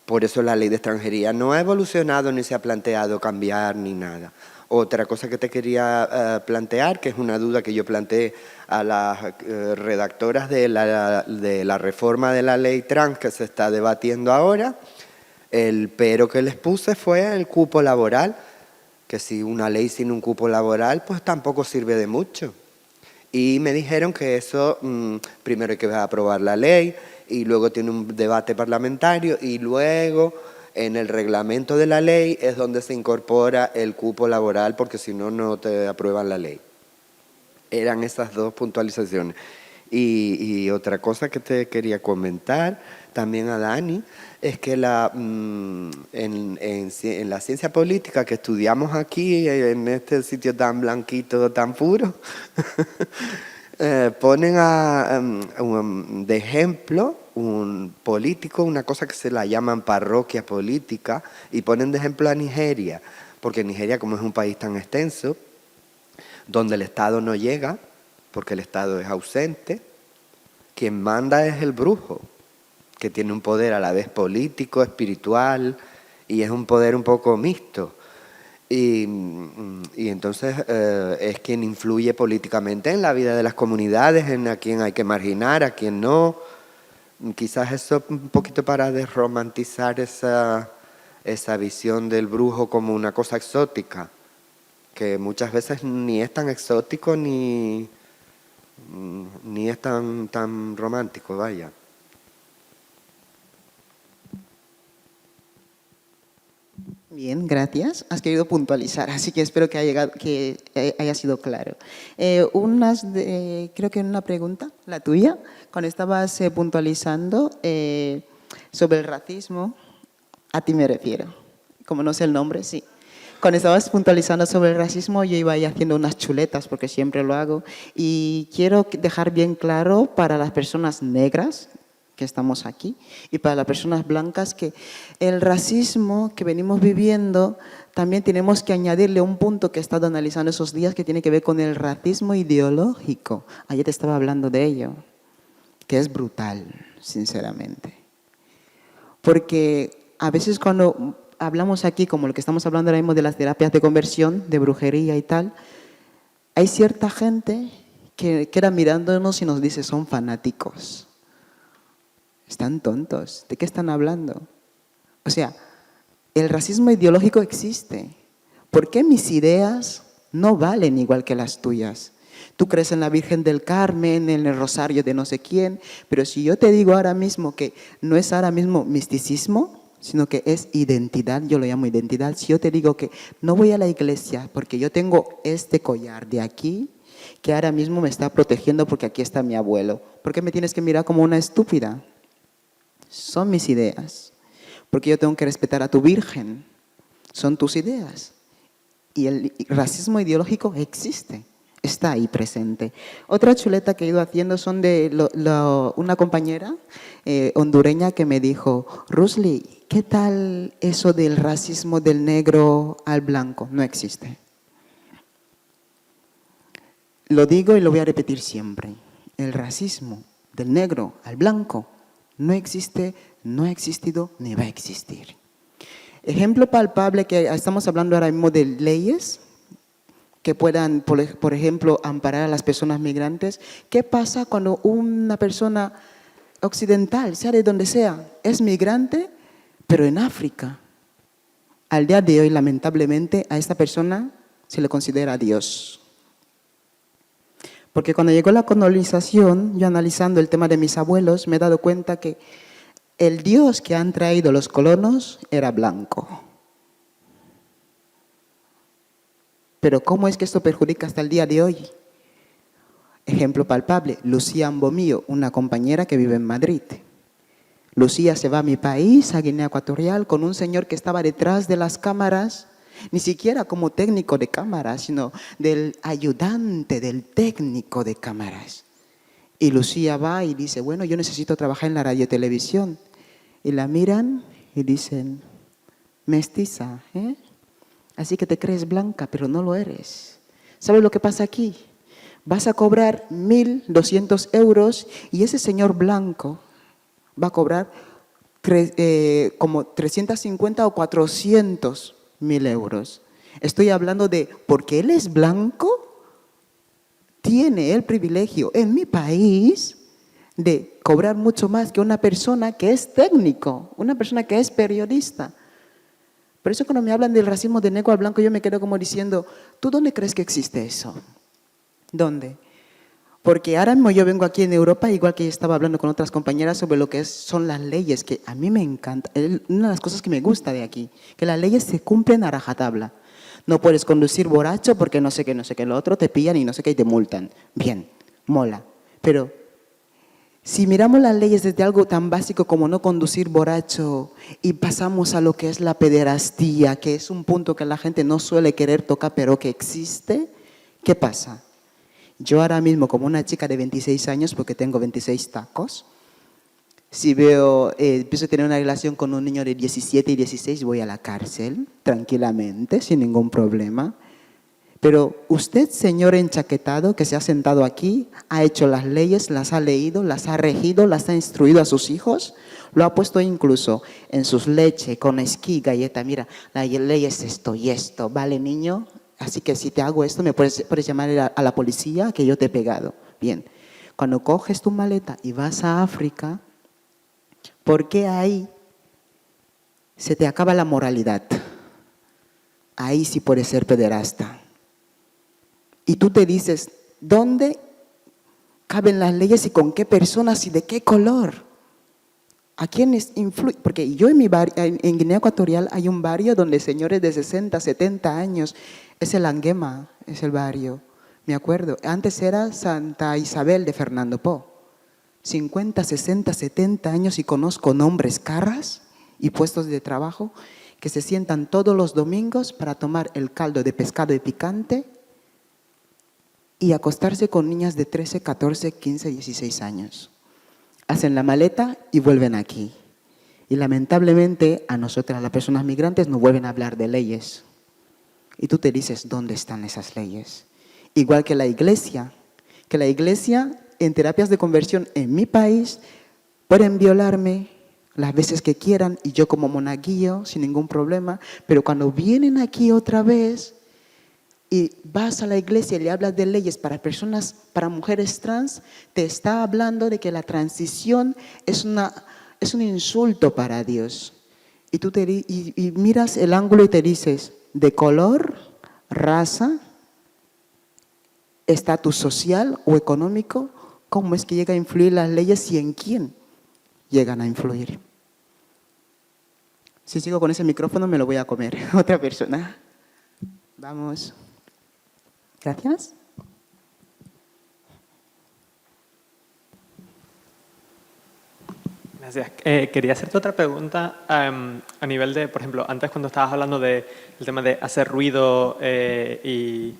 por eso la ley de extranjería no ha evolucionado ni se ha planteado cambiar ni nada. Otra cosa que te quería plantear, que es una duda que yo planteé a las redactoras de la reforma de la ley trans que se está debatiendo ahora, el pero que les puse fue el cupo laboral, que si una ley sin un cupo laboral, pues tampoco sirve de mucho. Y me dijeron que eso, primero hay que aprobar la ley, y luego tiene un debate parlamentario, y luego en el reglamento de la ley es donde se incorpora el cupo laboral, porque si no, no te aprueban la ley. Eran esas dos puntualizaciones. Y otra cosa que te quería comentar también a Dani, es que en la ciencia política que estudiamos aquí, en este sitio tan blanquito, tan puro, ponen de ejemplo un político, una cosa que se la llaman parroquia política, y ponen de ejemplo a Nigeria, porque Nigeria, como es un país tan extenso, donde el Estado no llega, porque el Estado es ausente, quien manda es el brujo, que tiene un poder a la vez político, espiritual, y es un poder un poco mixto. Y entonces es quien influye políticamente en la vida de las comunidades, en a quién hay que marginar, a quién no. Quizás eso un poquito para desromantizar esa visión del brujo como una cosa exótica, que muchas veces ni es tan exótico ni es tan romántico, vaya. Bien. bien, gracias. Has querido puntualizar, así que espero que haya sido claro. Creo que una pregunta, la tuya, cuando estabas puntualizando sobre el racismo, a ti me refiero, como no sé el nombre, sí. Cuando estabas puntualizando sobre el racismo, yo iba ahí haciendo unas chuletas, porque siempre lo hago, y quiero dejar bien claro para las personas negras que estamos aquí y para las personas blancas que el racismo que venimos viviendo también tenemos que añadirle un punto que he estado analizando esos días que tiene que ver con el racismo ideológico. Ayer te estaba hablando de ello, que es brutal, sinceramente. Porque a veces cuando hablamos aquí, como lo que estamos hablando ahora mismo de las terapias de conversión, de brujería y tal, hay cierta gente que queda mirándonos y nos dice, son fanáticos. Están tontos. ¿De qué están hablando? O sea, el racismo ideológico existe. ¿Por qué mis ideas no valen igual que las tuyas? Tú crees en la Virgen del Carmen, en el rosario de no sé quién, pero si yo te digo ahora mismo que no es ahora mismo misticismo, sino que es identidad, yo lo llamo identidad. Si yo te digo que no voy a la iglesia porque yo tengo este collar de aquí, que ahora mismo me está protegiendo porque aquí está mi abuelo, ¿por qué me tienes que mirar como una estúpida? Son mis ideas. Porque yo tengo que respetar a tu Virgen. Son tus ideas. Y el racismo ideológico existe. Está ahí presente. Otra chuleta que he ido haciendo son de una compañera hondureña que me dijo, Rusli, ¿qué tal eso del racismo del negro al blanco? No existe. Lo digo y lo voy a repetir siempre. El racismo del negro al blanco no existe, no ha existido, ni va a existir. Ejemplo palpable que estamos hablando ahora mismo de leyes que puedan, por ejemplo, amparar a las personas migrantes. ¿Qué pasa cuando una persona occidental, sea de donde sea, es migrante, pero en África? Al día de hoy, lamentablemente, a esta persona se le considera Dios. Porque cuando llegó la colonización, yo analizando el tema de mis abuelos, me he dado cuenta que el Dios que han traído los colonos era blanco. Pero ¿cómo es que esto perjudica hasta el día de hoy? Ejemplo palpable, Lucía Ambomío, una compañera que vive en Madrid. Lucía se va a mi país, a Guinea Ecuatorial, con un señor que estaba detrás de las cámaras, ni siquiera como técnico de cámaras, sino del ayudante del técnico de cámaras. Y Lucía va y dice, bueno, yo necesito trabajar en la radiotelevisión. Y la miran y dicen, mestiza, ¿eh? Así que te crees blanca, pero no lo eres. ¿Sabes lo que pasa aquí? Vas a cobrar 1.200 euros y ese señor blanco va a cobrar como 350 o 400.000 euros. Estoy hablando de, porque él es blanco, tiene el privilegio en mi país de cobrar mucho más que una persona que es técnico, una persona que es periodista. Por eso cuando me hablan del racismo de negro al blanco, yo me quedo como diciendo, ¿tú dónde crees que existe eso? ¿Dónde? Porque ahora mismo yo vengo aquí en Europa, igual que yo estaba hablando con otras compañeras sobre lo que son las leyes, que a mí me encanta. Es una de las cosas que me gusta de aquí, que las leyes se cumplen a rajatabla. No puedes conducir borracho porque no sé qué, lo otro te pillan y no sé qué y te multan. Bien, mola. Pero si miramos las leyes desde algo tan básico como no conducir borracho y pasamos a lo que es la pederastía, que es un punto que la gente no suele querer tocar, pero que existe, ¿qué pasa? Yo ahora mismo, como una chica de 26 años, porque tengo 26 tacos, si empiezo a tener una relación con un niño de 17 y 16, voy a la cárcel, tranquilamente, sin ningún problema. Pero usted, señor enchaquetado, que se ha sentado aquí, ha hecho las leyes, las ha leído, las ha regido, las ha instruido a sus hijos, lo ha puesto incluso en sus leches, con esquí, galleta. Mira, la ley es esto y esto, ¿vale, niño? Así que si te hago esto, me puedes llamar a la policía que yo te he pegado. Bien, cuando coges tu maleta y vas a África, ¿por qué ahí se te acaba la moralidad? Ahí sí puedes ser pederasta. Y tú te dices, ¿dónde caben las leyes y con qué personas y de qué color? ¿A quiénes influye? Porque yo en mi barrio, en Guinea Ecuatorial hay un barrio donde señores de 60, 70 años, es el Anguema, es el barrio, me acuerdo. Antes era Santa Isabel de Fernando Po. 50, 60, 70 años y conozco nombres, caras y puestos de trabajo que se sientan todos los domingos para tomar el caldo de pescado de picante y acostarse con niñas de 13, 14, 15, 16 años. Hacen la maleta y vuelven aquí. Y lamentablemente a nosotras, las personas migrantes, nos vuelven a hablar de leyes. Y tú te dices, ¿dónde están esas leyes? Igual que la iglesia en terapias de conversión en mi país pueden violarme las veces que quieran y yo como monaguillo sin ningún problema, pero cuando vienen aquí otra vez y vas a la iglesia y le hablas de leyes para personas, para mujeres trans, te está hablando de que la transición es un insulto para Dios. Y tú y miras el ángulo y te dices, de color, raza, estatus social o económico, ¿cómo es que llega a influir las leyes y en quién llegan a influir? Si sigo con ese micrófono me lo voy a comer. Otra persona. Vamos. Gracias. Gracias. Quería hacerte otra pregunta a nivel de, por ejemplo, antes cuando estabas hablando del tema de hacer ruido y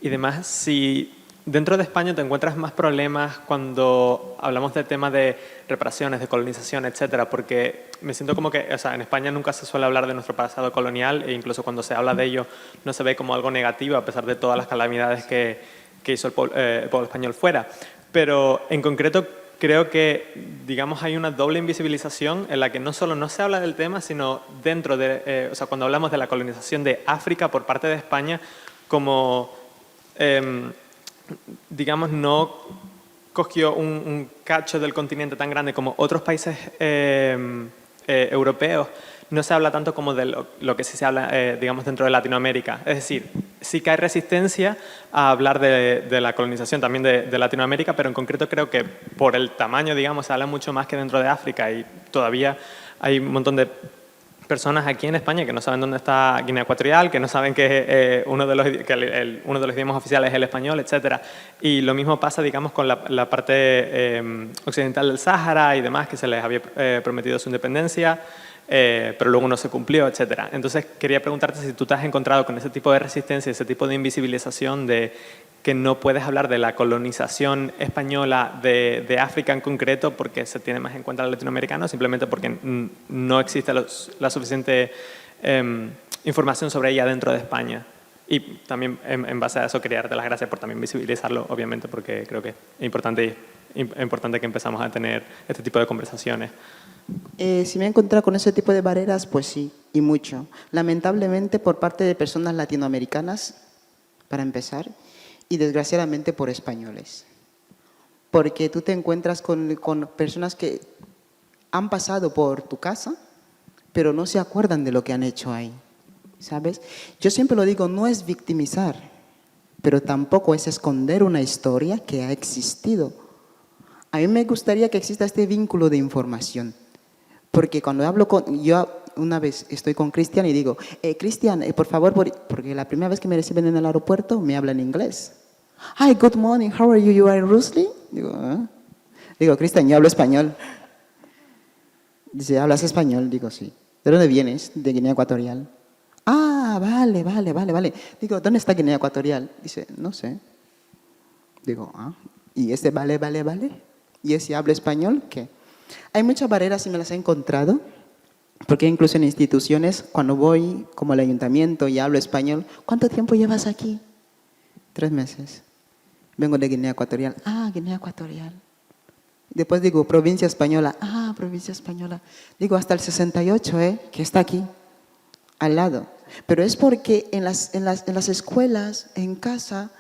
demás, si dentro de España te encuentras más problemas cuando hablamos del tema de reparaciones, de colonización, etcétera, porque me siento como que, o sea, en España nunca se suele hablar de nuestro pasado colonial e incluso cuando se habla de ello no se ve como algo negativo a pesar de todas las calamidades que hizo el pueblo español fuera. Pero en concreto creo que, digamos, hay una doble invisibilización en la que no solo no se habla del tema, sino dentro de, o sea, cuando hablamos de la colonización de África por parte de España, como, digamos, no cogió un cacho del continente tan grande como otros países europeos, no se habla tanto como de lo que sí se habla, digamos, dentro de Latinoamérica. Es decir, sí que hay resistencia a hablar de la colonización también de Latinoamérica, pero en concreto creo que por el tamaño, digamos, se habla mucho más que dentro de África y todavía hay un montón de personas aquí en España que no saben dónde está Guinea Ecuatorial, que no saben que uno de los idiomas oficiales es el español, etcétera. Y lo mismo pasa, digamos, con la parte occidental del Sáhara y demás, que se les había prometido su independencia, pero luego no se cumplió, etcétera. Entonces, quería preguntarte si tú te has encontrado con ese tipo de resistencia, ese tipo de invisibilización de que no puedes hablar de la colonización española de África en concreto porque se tiene más en cuenta al latinoamericano, simplemente porque no existe la suficiente información sobre ella dentro de España. Y también en base a eso quería darte las gracias por también visibilizarlo, obviamente, porque creo que es importante que empezamos a tener este tipo de conversaciones. Si me he encontrado con ese tipo de barreras, pues sí, y mucho. Lamentablemente por parte de personas latinoamericanas, para empezar, y desgraciadamente por españoles. Porque tú te encuentras con personas que han pasado por tu casa, pero no se acuerdan de lo que han hecho ahí, ¿sabes? Yo siempre lo digo, no es victimizar, pero tampoco es esconder una historia que ha existido. A mí me gustaría que exista este vínculo de información, porque cuando hablo yo una vez estoy con Cristian y digo, Cristian, por favor, porque la primera vez que me reciben en el aeropuerto me hablan inglés. Hi, good morning, how are you? You are in Rusli? Digo, Cristian, yo hablo español. Dice, ¿hablas español? Digo, sí. ¿De dónde vienes? De Guinea Ecuatorial. Ah, vale. Digo, ¿dónde está Guinea Ecuatorial? Dice, no sé. Digo, ¿y ese vale? ¿Y ese habla español? ¿Qué? Hay muchas barreras y me las he encontrado, porque incluso en instituciones, cuando voy como al ayuntamiento y hablo español, ¿cuánto tiempo llevas aquí? 3 meses. Vengo de Guinea Ecuatorial. Ah, Guinea Ecuatorial. Después digo, provincia española. Ah, provincia española. Digo, hasta el 68, que está aquí, al lado. Pero es porque en las escuelas, en casa,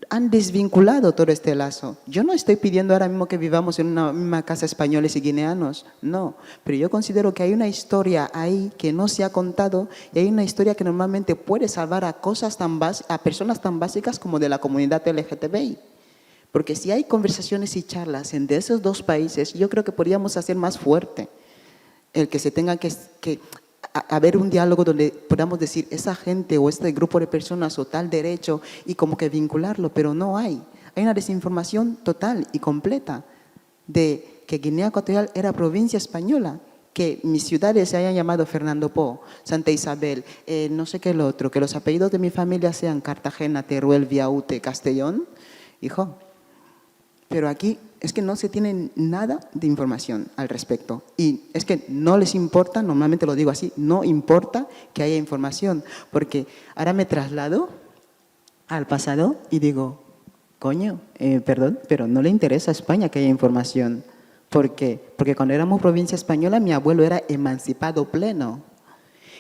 han desvinculado todo este lazo. Yo no estoy pidiendo ahora mismo que vivamos en una misma casa españoles y guineanos, no. Pero yo considero que hay una historia ahí que no se ha contado y hay una historia que normalmente puede salvar a personas tan básicas como de la comunidad LGTBI. Porque si hay conversaciones y charlas entre esos dos países, yo creo que podríamos hacer más fuerte. el que se tenga que haber un diálogo donde podamos decir esa gente o este grupo de personas o tal derecho y como que vincularlo, pero no hay. Hay una desinformación total y completa de que Guinea Ecuatorial era provincia española, que mis ciudades se hayan llamado Fernando Po, Santa Isabel, no sé qué el otro, que los apellidos de mi familia sean Cartagena, Teruel, Viaute, Castellón, hijo. Pero aquí es que no se tiene nada de información al respecto. Y es que no les importa, normalmente lo digo así, no importa que haya información, porque ahora me traslado al pasado y digo, coño, perdón, pero no le interesa a España que haya información. ¿Por qué? Porque cuando éramos provincia española, mi abuelo era emancipado pleno.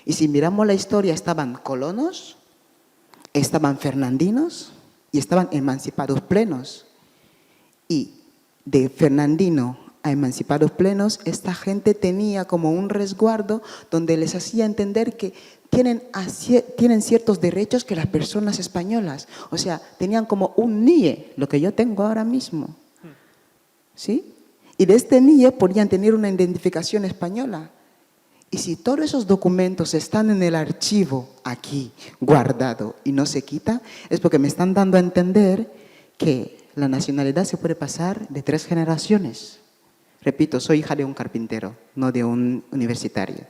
Y si miramos la historia, estaban colonos, estaban fernandinos y estaban emancipados plenos. Y de fernandino a emancipados plenos, esta gente tenía como un resguardo donde les hacía entender que tienen ciertos derechos que las personas españolas. O sea, tenían como un NIE, lo que yo tengo ahora mismo. ¿Sí? Y de este NIE podían tener una identificación española. Y si todos esos documentos están en el archivo aquí, guardado, y no se quita, es porque me están dando a entender que la nacionalidad se puede pasar de 3 generaciones. Repito, soy hija de un carpintero, no de un universitario.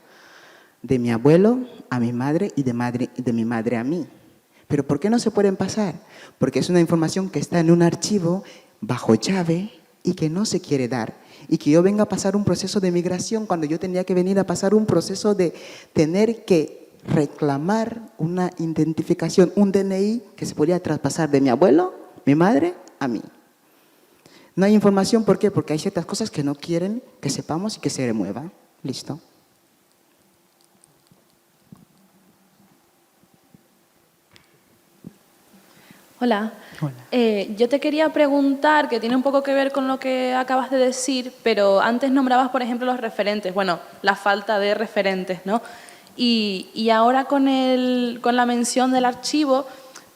De mi abuelo a mi madre y de mi madre a mí. ¿Pero por qué no se pueden pasar? Porque es una información que está en un archivo bajo llave y que no se quiere dar. Y que yo venga a pasar un proceso de migración cuando yo tenía que venir a pasar un proceso de tener que reclamar una identificación, un DNI que se podía traspasar de mi abuelo, mi madre, a mí. No hay información, ¿por qué? Porque hay ciertas cosas que no quieren que sepamos y que se remueva. Listo. Hola. Yo te quería preguntar, que tiene un poco que ver con lo que acabas de decir, pero antes nombrabas, por ejemplo, los referentes, bueno, la falta de referentes, ¿no? Y ahora con la mención del archivo,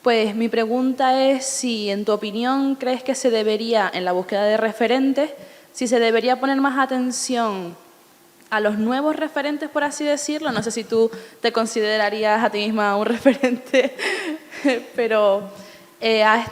pues mi pregunta es si, en tu opinión, crees que se debería, en la búsqueda de referentes, si se debería poner más atención a los nuevos referentes, por así decirlo. No sé si tú te considerarías a ti misma un referente, pero a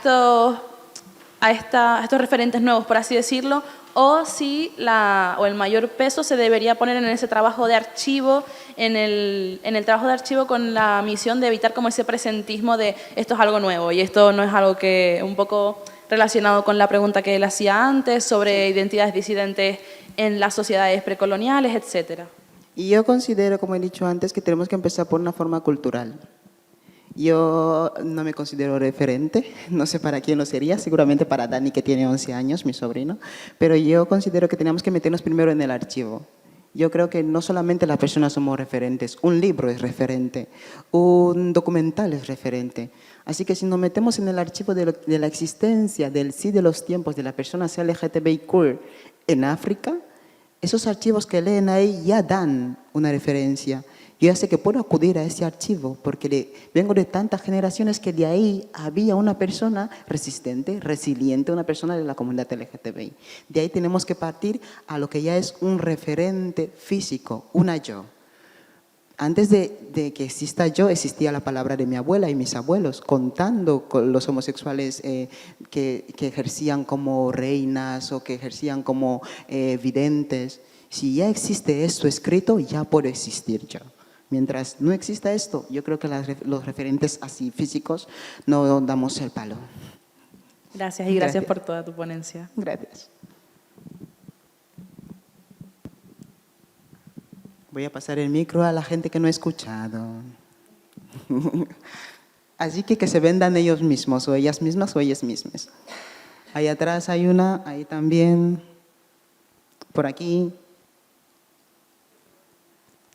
estos referentes nuevos, por así decirlo, o si el mayor peso se debería poner en ese trabajo de archivo, en el trabajo de archivo con la misión de evitar como ese presentismo de esto es algo nuevo y esto no es algo que, un poco relacionado con la pregunta que él hacía antes sobre identidades disidentes en las sociedades precoloniales, etcétera. Y yo considero, como he dicho antes, que tenemos que empezar por una forma cultural. Yo no me considero referente, no sé para quién lo sería, seguramente para Dani, que tiene 11 años, mi sobrino, pero yo considero que tenemos que meternos primero en el archivo. Yo creo que no solamente las personas somos referentes, un libro es referente, un documental es referente. Así que si nos metemos en el archivo de la existencia del sí de los tiempos de las personas LGTBIQ en África, esos archivos que leen ahí ya dan una referencia. Yo ya sé que puedo acudir a ese archivo porque vengo de tantas generaciones que de ahí había una persona resistente, resiliente, una persona de la comunidad LGTBI. De ahí tenemos que partir a lo que ya es un referente físico, una yo. Antes de que exista yo, existía la palabra de mi abuela y mis abuelos, contando con los homosexuales que ejercían como reinas o que ejercían como videntes. Si ya existe esto escrito, ya puede existir yo. Mientras no exista esto, yo creo que los referentes así físicos no damos el palo. Gracias y gracias por toda tu ponencia. Gracias. Voy a pasar el micro a la gente que no ha escuchado. Así que se vendan ellos mismos, o ellas mismas, o ellas mismas. Ahí atrás hay una, ahí también, por aquí.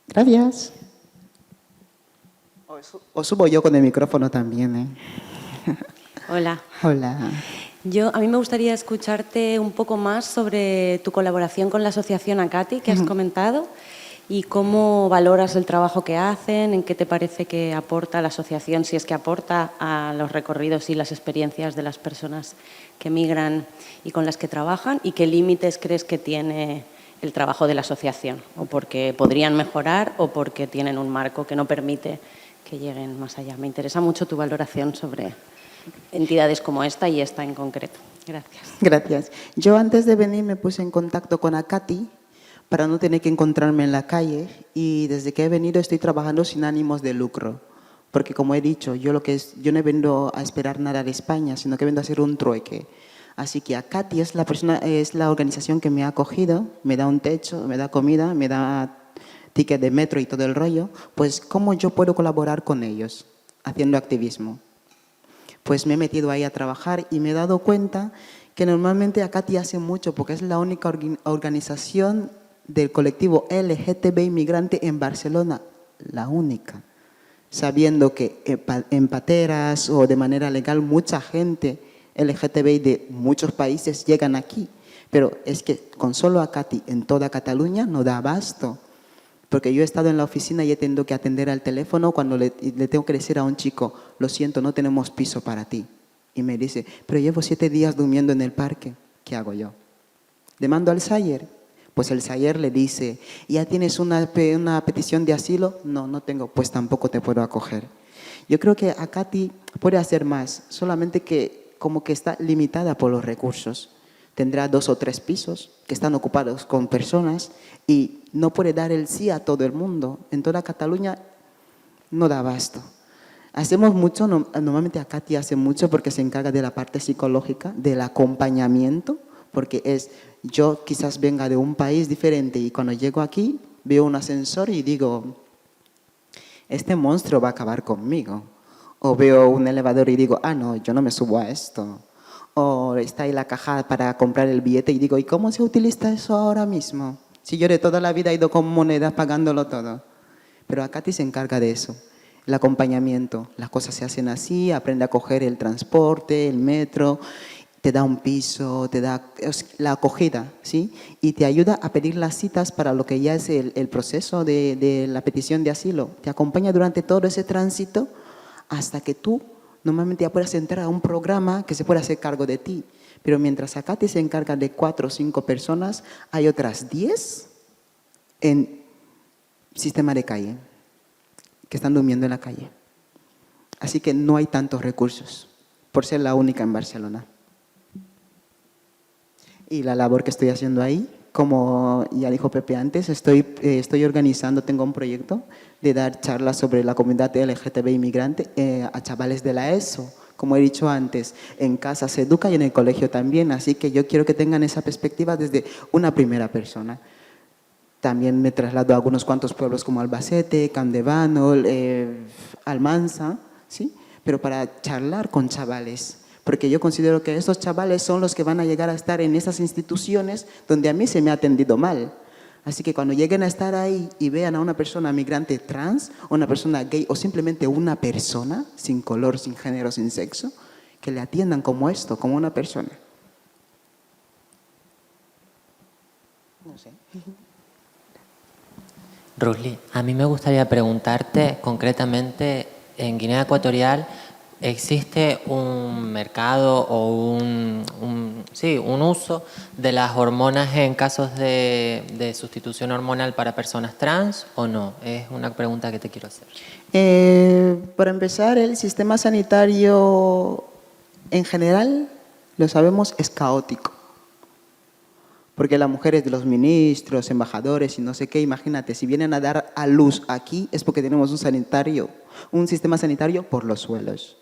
Gracias. O subo yo con el micrófono también, ¿eh? Hola. Hola. A mí me gustaría escucharte un poco más sobre tu colaboración con la asociación ACATI, que has comentado, y cómo valoras el trabajo que hacen, en qué te parece que aporta la asociación, si es que aporta a los recorridos y las experiencias de las personas que migran y con las que trabajan, y qué límites crees que tiene el trabajo de la asociación, o porque podrían mejorar o porque tienen un marco que no permite que lleguen más allá. Me interesa mucho tu valoración sobre entidades como esta y esta en concreto. Gracias. Gracias. Yo antes de venir me puse en contacto con Akati para no tener que encontrarme en la calle, y desde que he venido estoy trabajando sin ánimos de lucro. Porque como he dicho, yo no vengo a esperar nada de España, sino que vengo a hacer un trueque. Así que Akati es la organización que me ha acogido, me da un techo, me da comida, me da ticket de metro y todo el rollo. Pues ¿cómo yo puedo colaborar con ellos haciendo activismo? Pues me he metido ahí a trabajar y me he dado cuenta que normalmente Akati hace mucho, porque es la única organización del colectivo LGTB inmigrante en Barcelona, la única. Sabiendo que en pateras o de manera legal mucha gente LGTBI de muchos países llegan aquí, pero es que con solo Akati en toda Cataluña no da abasto, porque yo he estado en la oficina y he tenido que atender al teléfono cuando le tengo que decir a un chico, lo siento, no tenemos piso para ti, y me dice, pero llevo 7 días durmiendo en el parque, ¿qué hago yo? ¿Le mando al Sayer? Pues el Sayer le dice, ¿ya tienes una petición de asilo? No, no tengo, pues tampoco te puedo acoger. Yo creo que Akati puede hacer más, solamente que como que está limitada por los recursos. Tendrá 2 o 3 pisos que están ocupados con personas y no puede dar el sí a todo el mundo. En toda Cataluña no da abasto. Hacemos mucho, normalmente Akati hace mucho porque se encarga de la parte psicológica, del acompañamiento, porque yo quizás venga de un país diferente y cuando llego aquí veo un ascensor y digo, este monstruo va a acabar conmigo. O veo un elevador y digo, no, yo no me subo a esto. O está ahí la caja para comprar el billete y digo, ¿y cómo se utiliza eso ahora mismo? Si yo de toda la vida he ido con monedas pagándolo todo. Pero Akati se encarga de eso, el acompañamiento. Las cosas se hacen así, aprende a coger el transporte, el metro, te da un piso, te da la acogida, ¿sí? Y te ayuda a pedir las citas para lo que ya es el proceso de la petición de asilo. Te acompaña durante todo ese tránsito hasta que tú normalmente ya puedas entrar a un programa que se pueda hacer cargo de ti. Pero mientras Akati se encarga de 4 o 5 personas, hay otras 10 en sistema de calle, que están durmiendo en la calle. Así que no hay tantos recursos, por ser la única en Barcelona. Y la labor que estoy haciendo ahí, como ya dijo Pepe antes, estoy organizando, tengo un proyecto de dar charlas sobre la comunidad LGTB inmigrante a chavales de la ESO. Como he dicho antes, en casa se educa y en el colegio también, así que yo quiero que tengan esa perspectiva desde una primera persona. También me traslado a algunos cuantos pueblos como Albacete, Campdevànol, Almansa, ¿sí? Pero para charlar con chavales. Porque yo considero que estos chavales son los que van a llegar a estar en esas instituciones donde a mí se me ha atendido mal. Así que cuando lleguen a estar ahí y vean a una persona migrante trans, o una persona gay, o simplemente una persona, sin color, sin género, sin sexo, que le atiendan como esto, como una persona. No sé. Rusli, a mí me gustaría preguntarte concretamente, en Guinea Ecuatorial, ¿existe un mercado o un uso de las hormonas en casos de sustitución hormonal para personas trans o no? Es una pregunta que te quiero hacer. Para empezar, el sistema sanitario en general, lo sabemos, es caótico. Porque las mujeres de los ministros, embajadores y no sé qué, imagínate, si vienen a dar a luz aquí es porque tenemos un sistema sanitario por los suelos.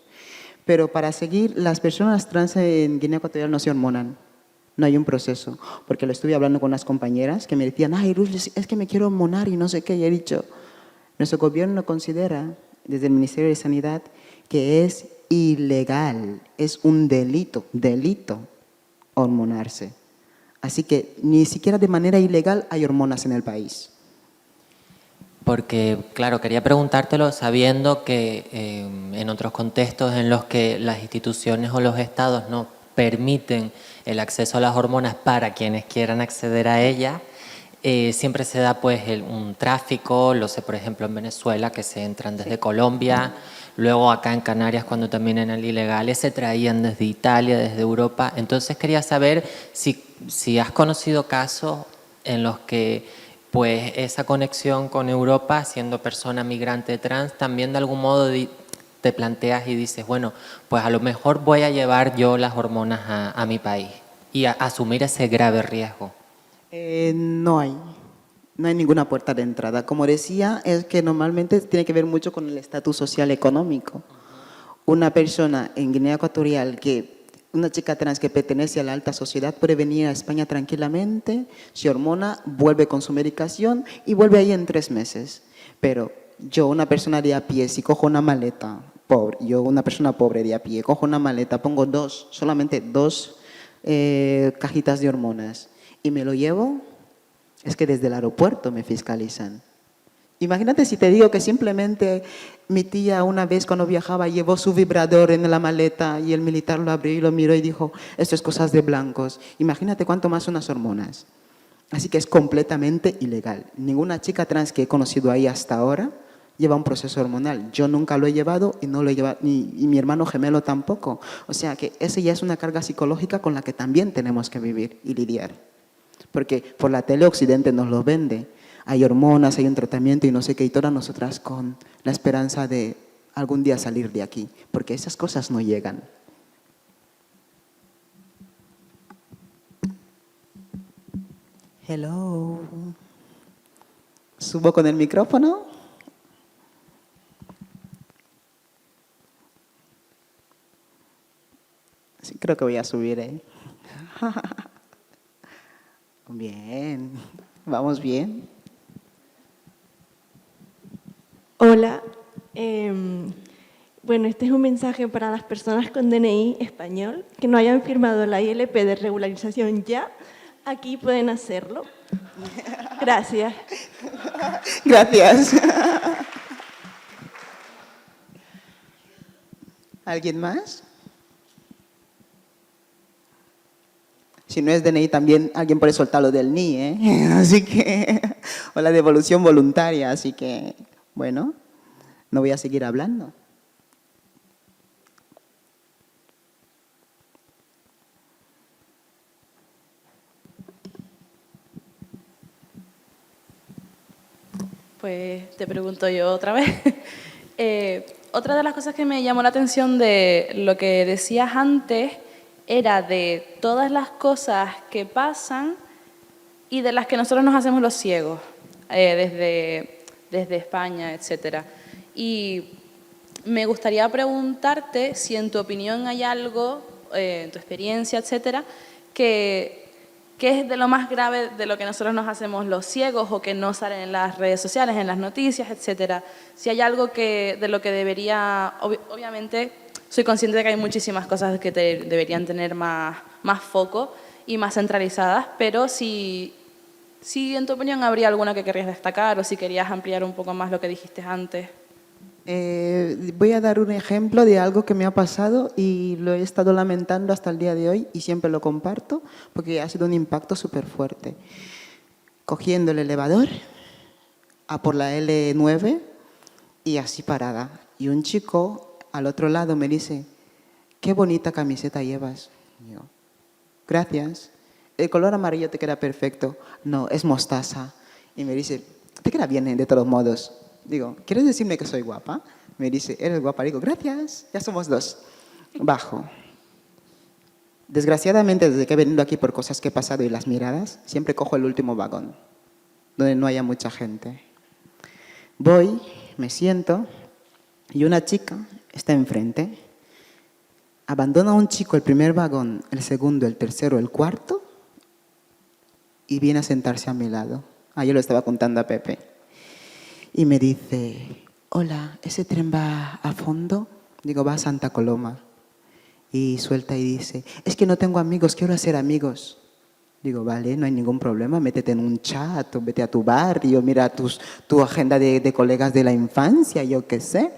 Pero para seguir, las personas trans en Guinea Ecuatorial no se hormonan. No hay un proceso. Porque lo estuve hablando con unas compañeras que me decían, ay, Ruth, es que me quiero hormonar y no sé qué. Y he dicho, nuestro gobierno considera, desde el Ministerio de Sanidad, que es ilegal, es un delito hormonarse. Así que ni siquiera de manera ilegal hay hormonas en el país. Porque, claro, quería preguntártelo sabiendo que en otros contextos en los que las instituciones o los estados no permiten el acceso a las hormonas para quienes quieran acceder a ellas, siempre se da pues un tráfico, lo sé por ejemplo en Venezuela, que se entran desde Colombia, luego acá en Canarias cuando también eran ilegales se traían desde Italia, desde Europa. Entonces quería saber si has conocido casos en los que pues esa conexión con Europa, siendo persona migrante trans, también de algún modo te planteas y dices, bueno, pues a lo mejor voy a llevar yo las hormonas a mi país y a asumir ese grave riesgo. No hay ninguna puerta de entrada. Como decía, es que normalmente tiene que ver mucho con el estatus social económico. Una persona en Guinea Ecuatorial una chica trans que pertenece a la alta sociedad puede venir a España tranquilamente, se hormona, vuelve con su medicación y vuelve ahí en 3 meses. Pero yo, una persona de a pie, si cojo una maleta, una persona pobre de a pie, cojo una maleta, pongo solamente dos cajitas de hormonas y me lo llevo, es que desde el aeropuerto me fiscalizan. Imagínate si te digo que simplemente mi tía una vez cuando viajaba llevó su vibrador en la maleta y el militar lo abrió y lo miró y dijo, esto es cosas de blancos. Imagínate cuánto más unas hormonas. Así que es completamente ilegal. Ninguna chica trans que he conocido ahí hasta ahora lleva un proceso hormonal. Yo nunca lo he llevado y no lo he llevado, y mi hermano gemelo tampoco. O sea que esa ya es una carga psicológica con la que también tenemos que vivir y lidiar. Porque por la tele Occidente nos lo vende. Hay hormonas, hay un tratamiento y no sé qué, y todas nosotras con la esperanza de algún día salir de aquí, porque esas cosas no llegan. Hello. ¿Subo con el micrófono? Sí, creo que voy a subir, ¿eh? Bien, vamos bien. Hola, bueno, este es un mensaje para las personas con DNI español que no hayan firmado la ILP de regularización ya, aquí pueden hacerlo. Gracias. Gracias. ¿Alguien más? Si no es DNI, también alguien puede soltar lo del NI, ¿eh? Así que, o la devolución voluntaria, así que, bueno, no voy a seguir hablando. Pues te pregunto yo otra vez. Otra de las cosas que me llamó la atención de lo que decías antes era de todas las cosas que pasan y de las que nosotros nos hacemos los ciegos desde España, etcétera. Y me gustaría preguntarte si en tu opinión hay algo, en tu experiencia, etcétera, que es de lo más grave de lo que nosotros nos hacemos los ciegos o que no salen en las redes sociales, en las noticias, etcétera. Si hay algo de lo que debería, obviamente soy consciente de que hay muchísimas cosas que deberían tener más foco y más centralizadas, pero si en tu opinión habría alguna que querrías destacar o si querías ampliar un poco más lo que dijiste antes. Voy a dar un ejemplo de algo que me ha pasado y lo he estado lamentando hasta el día de hoy y siempre lo comparto porque ha sido un impacto súper fuerte. Cogiendo el elevador a por la L9 y así parada. Y un chico al otro lado me dice, qué bonita camiseta llevas. Y yo, gracias. El color amarillo te queda perfecto. No, es mostaza. Y me dice, te queda bien de todos modos. Digo, ¿quieres decirme que soy guapa? Me dice, ¿eres guapa? Digo, gracias, ya somos dos. Bajo. Desgraciadamente, desde que he venido aquí por cosas que he pasado y las miradas, siempre cojo el último vagón, donde no haya mucha gente. Voy, me siento, y una chica está enfrente. Abandona a un chico el primer vagón, el segundo, el tercero, el cuarto, y viene a sentarse a mi lado. Yo lo estaba contando a Pepe. Y me dice, hola, ¿ese tren va a fondo? Digo, va a Santa Coloma. Y suelta y dice, es que no tengo amigos, quiero hacer amigos. Digo, vale, no hay ningún problema, métete en un chat, o vete a tu barrio, mira tu agenda de colegas de la infancia, yo qué sé.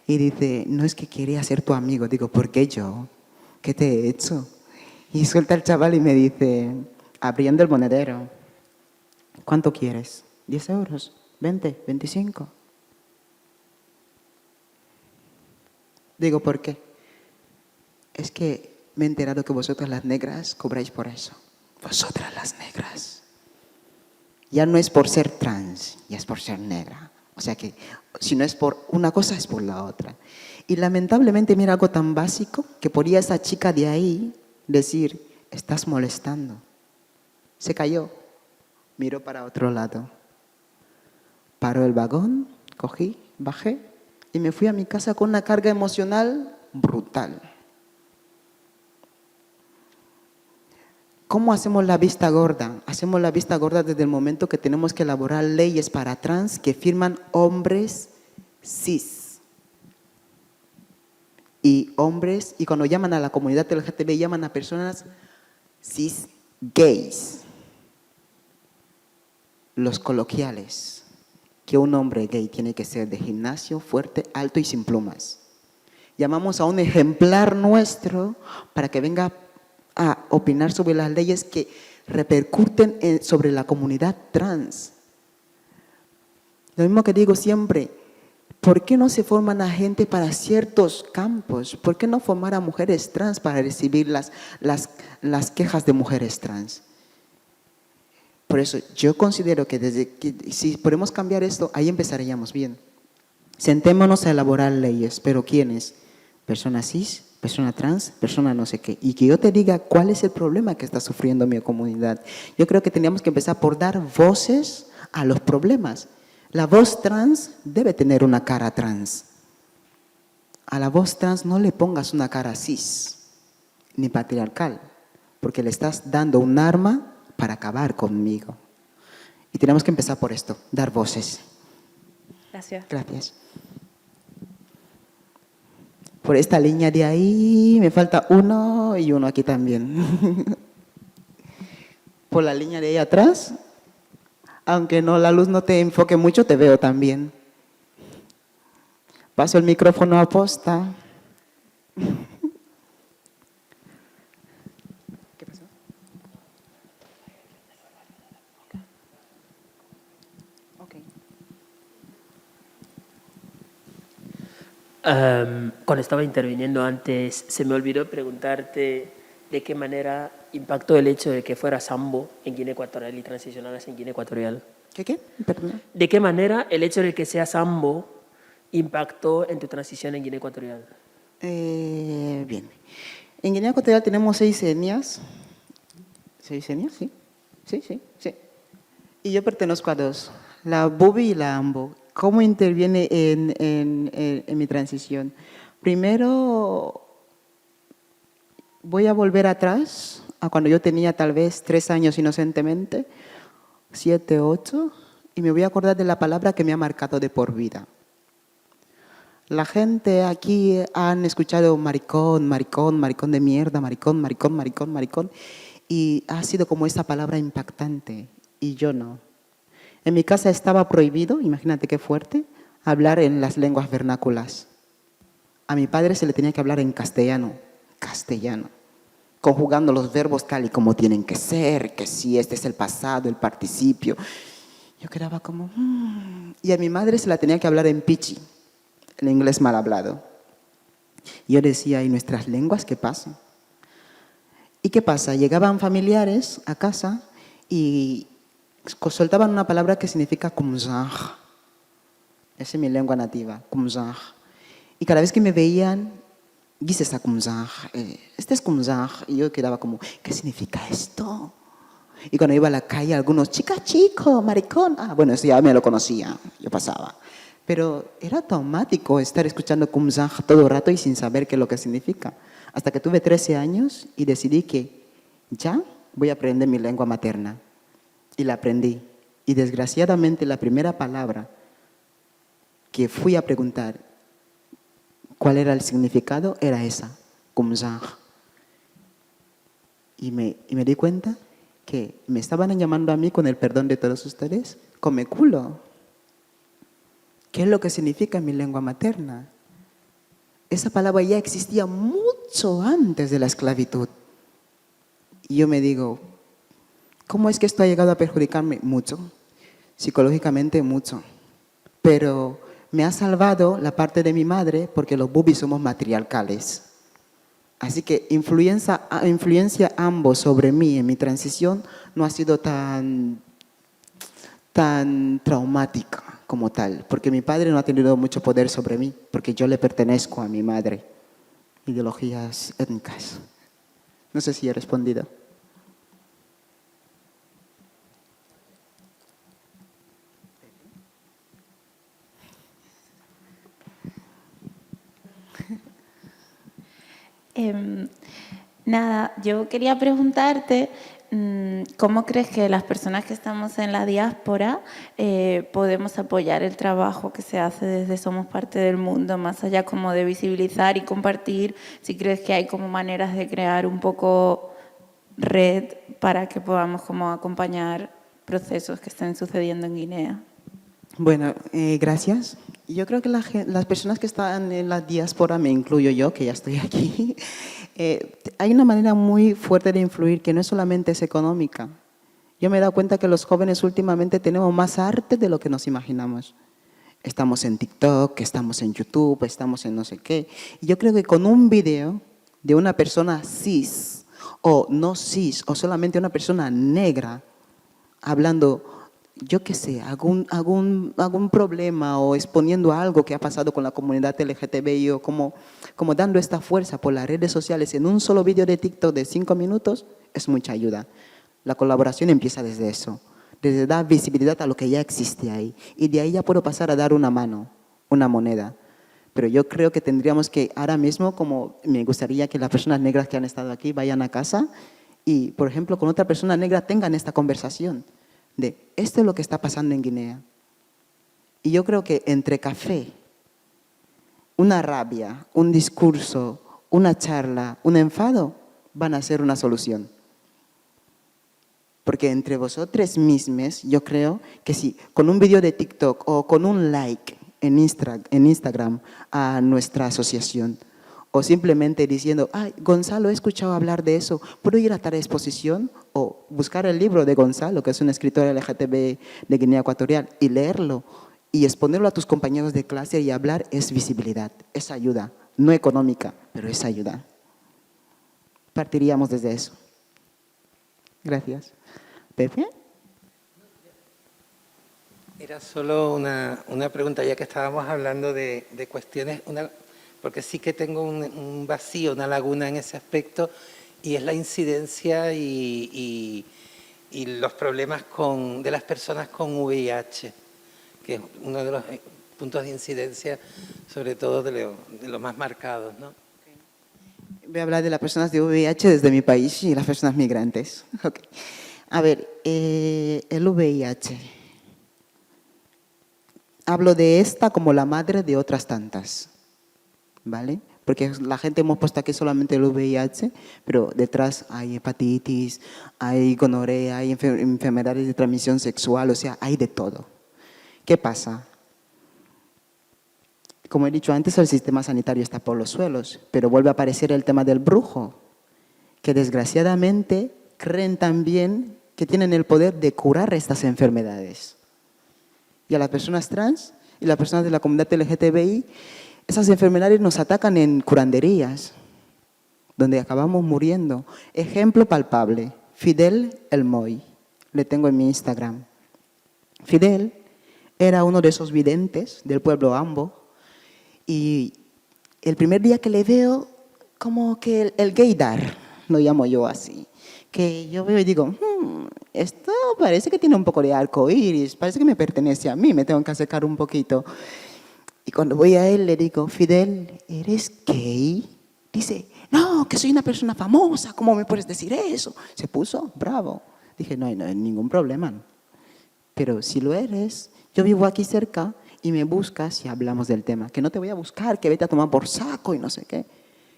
Y dice, no, es que quería ser tu amigo. Digo, ¿por qué yo? ¿Qué te he hecho? Y suelta el chaval y me dice, abriendo el monedero, ¿cuánto quieres? 10 euros. 20, 25. Digo, ¿por qué? Es que me he enterado que vosotras las negras cobráis por eso. Vosotras las negras. Ya no es por ser trans, ya es por ser negra. O sea que si no es por una cosa, es por la otra. Y lamentablemente, mira algo tan básico que podía esa chica de ahí decir, estás molestando. Se cayó, miró para otro lado. Paró el vagón, cogí, bajé y me fui a mi casa con una carga emocional brutal. ¿Cómo hacemos la vista gorda? Hacemos la vista gorda desde el momento que tenemos que elaborar leyes para trans que firman hombres cis. Y hombres, y cuando llaman a la comunidad LGTB, llaman a personas cis gays. Los coloquiales, que un hombre gay tiene que ser de gimnasio, fuerte, alto y sin plumas. Llamamos a un ejemplar nuestro para que venga a opinar sobre las leyes que repercuten sobre la comunidad trans. Lo mismo que digo siempre, ¿por qué no se forman a gente para ciertos campos? ¿Por qué no formar a mujeres trans para recibir las quejas de mujeres trans? Por eso yo considero que si podemos cambiar esto, ahí empezaríamos bien. Sentémonos a elaborar leyes, pero ¿quiénes? Personas cis, persona trans, persona no sé qué. Y que yo te diga cuál es el problema que está sufriendo mi comunidad. Yo creo que teníamos que empezar por dar voces a los problemas. La voz trans debe tener una cara trans. A la voz trans no le pongas una cara cis, ni patriarcal, porque le estás dando un arma para acabar conmigo. Y tenemos que empezar por esto, dar voces. Gracias. Gracias. Por esta línea de ahí me falta uno y uno aquí también. Por la línea de ahí atrás, aunque no, la luz no te enfoque mucho, te veo también. Paso el micrófono a posta. ¿Qué pasó? Okay. Cuando estaba interviniendo antes, se me olvidó preguntarte de qué manera impactó el hecho de que fueras sambo en Guinea Ecuatorial y transicionaras en Guinea Ecuatorial. ¿Qué? Perdón. ¿De qué manera el hecho de que seas sambo impactó en tu transición en Guinea Ecuatorial? Bien. En Guinea Ecuatorial tenemos 6 etnias. ¿6 etnias? Sí. Sí. Y yo pertenezco a 2, la Bubi y la Ambo. ¿Cómo interviene en mi transición? Primero, voy a volver atrás a cuando yo tenía tal vez 3 años inocentemente, 7, 8, y me voy a acordar de la palabra que me ha marcado de por vida. La gente aquí han escuchado maricón, maricón, maricón de mierda, maricón, maricón, maricón, maricón, y ha sido como esa palabra impactante, y yo no. En mi casa estaba prohibido, imagínate qué fuerte, hablar en las lenguas vernáculas. A mi padre se le tenía que hablar en castellano, conjugando los verbos tal y como tienen que ser, que sí, este es el pasado, el participio. Yo quedaba como... Y a mi madre se la tenía que hablar en pichi, el inglés mal hablado. Y yo decía, ¿y nuestras lenguas qué pasa? ¿Y qué pasa? Llegaban familiares a casa y soltaban una palabra que significa kumzah. Esa es mi lengua nativa, kumzah. Y cada vez que me veían, dices a kumzah, este es kumzah. Y yo quedaba como, ¿qué significa esto? Y cuando iba a la calle, algunos, chica, chico, maricón. Bueno, eso ya me lo conocía, yo pasaba. Pero era automático estar escuchando kumzah todo el rato y sin saber qué es lo que significa. Hasta que tuve 13 años y decidí que ya voy a aprender mi lengua materna. Y la aprendí. Y desgraciadamente la primera palabra que fui a preguntar cuál era el significado era esa, kumzah. Y me di cuenta que me estaban llamando a mí, con el perdón de todos ustedes, come culo. ¿Qué es lo que significa en mi lengua materna? Esa palabra ya existía mucho antes de la esclavitud. Y yo me digo, ¿cómo es que esto ha llegado a perjudicarme? Mucho, psicológicamente mucho. Pero me ha salvado la parte de mi madre porque los bubis somos matriarcales. Así que influencia ambos sobre mí en mi transición no ha sido tan tan traumática como tal, porque mi padre no ha tenido mucho poder sobre mí, porque yo le pertenezco a mi madre. Ideologías étnicas. No sé si he respondido. Nada, yo quería preguntarte cómo crees que las personas que estamos en la diáspora podemos apoyar el trabajo que se hace desde Somos Parte del Mundo, más allá como de visibilizar y compartir, si crees que hay como maneras de crear un poco red para que podamos como acompañar procesos que estén sucediendo en Guinea. Bueno, gracias. Yo creo que las personas que están en la diáspora, me incluyo yo, que ya estoy aquí, hay una manera muy fuerte de influir que no solamente es económica. Yo me he dado cuenta que los jóvenes últimamente tenemos más arte de lo que nos imaginamos. Estamos en TikTok, estamos en YouTube, estamos en no sé qué. Y yo creo que con un video de una persona cis o no cis o solamente una persona negra hablando, yo qué sé, algún problema o exponiendo algo que ha pasado con la comunidad LGTBI o como dando esta fuerza por las redes sociales en un solo vídeo de TikTok de 5 minutos, es mucha ayuda. La colaboración empieza desde eso, desde dar visibilidad a lo que ya existe ahí. Y de ahí ya puedo pasar a dar una mano, una moneda. Pero yo creo que tendríamos que ahora mismo, como me gustaría que las personas negras que han estado aquí vayan a casa y, por ejemplo, con otra persona negra tengan esta conversación de esto es lo que está pasando en Guinea. Y yo creo que entre café, una rabia, un discurso, una charla, un enfado, van a ser una solución. Porque entre vosotros mismos, yo creo que si con un vídeo de TikTok o con un like en Instagram a nuestra asociación, o simplemente diciendo, ay, Gonzalo, he escuchado hablar de eso, ¿puedo ir a tal exposición? O buscar el libro de Gonzalo, que es un escritor LGTB de Guinea Ecuatorial, y leerlo y exponerlo a tus compañeros de clase y hablar, es visibilidad, es ayuda, no económica, pero es ayuda. Partiríamos desde eso. Gracias. ¿Pepe? Era solo una pregunta, ya que estábamos hablando de cuestiones, porque sí que tengo un vacío, una laguna en ese aspecto, y es la incidencia y los problemas de las personas con VIH, que es uno de los puntos de incidencia, sobre todo de los más marcados, ¿no? Voy a hablar de las personas de VIH desde mi país y las personas migrantes. Okay. A ver, el VIH. Hablo de esta como la madre de otras tantas, ¿vale? Porque la gente hemos puesto aquí solamente el VIH, pero detrás hay hepatitis, hay gonorrea, hay enfermedades de transmisión sexual, o sea, hay de todo. ¿Qué pasa? Como he dicho antes, el sistema sanitario está por los suelos, pero vuelve a aparecer el tema del brujo, que desgraciadamente creen también que tienen el poder de curar estas enfermedades. Y a las personas trans y las personas de la comunidad LGTBI, esas enfermedades nos atacan en curanderías, donde acabamos muriendo. Ejemplo palpable, Fidel El Moy, le tengo en mi Instagram. Fidel era uno de esos videntes del pueblo Ambo, y el primer día que le veo, como que el gaydar, lo llamo yo así, que yo veo y digo, esto parece que tiene un poco de arco iris, parece que me pertenece a mí, me tengo que acercar un poquito. Y cuando voy a él le digo, Fidel, ¿eres gay? Dice, no, que soy una persona famosa, ¿cómo me puedes decir eso? Se puso bravo. Dije, no hay ningún problema. Pero si lo eres, yo vivo aquí cerca y me buscas y hablamos del tema. Que no te voy a buscar, que vete a tomar por saco y no sé qué.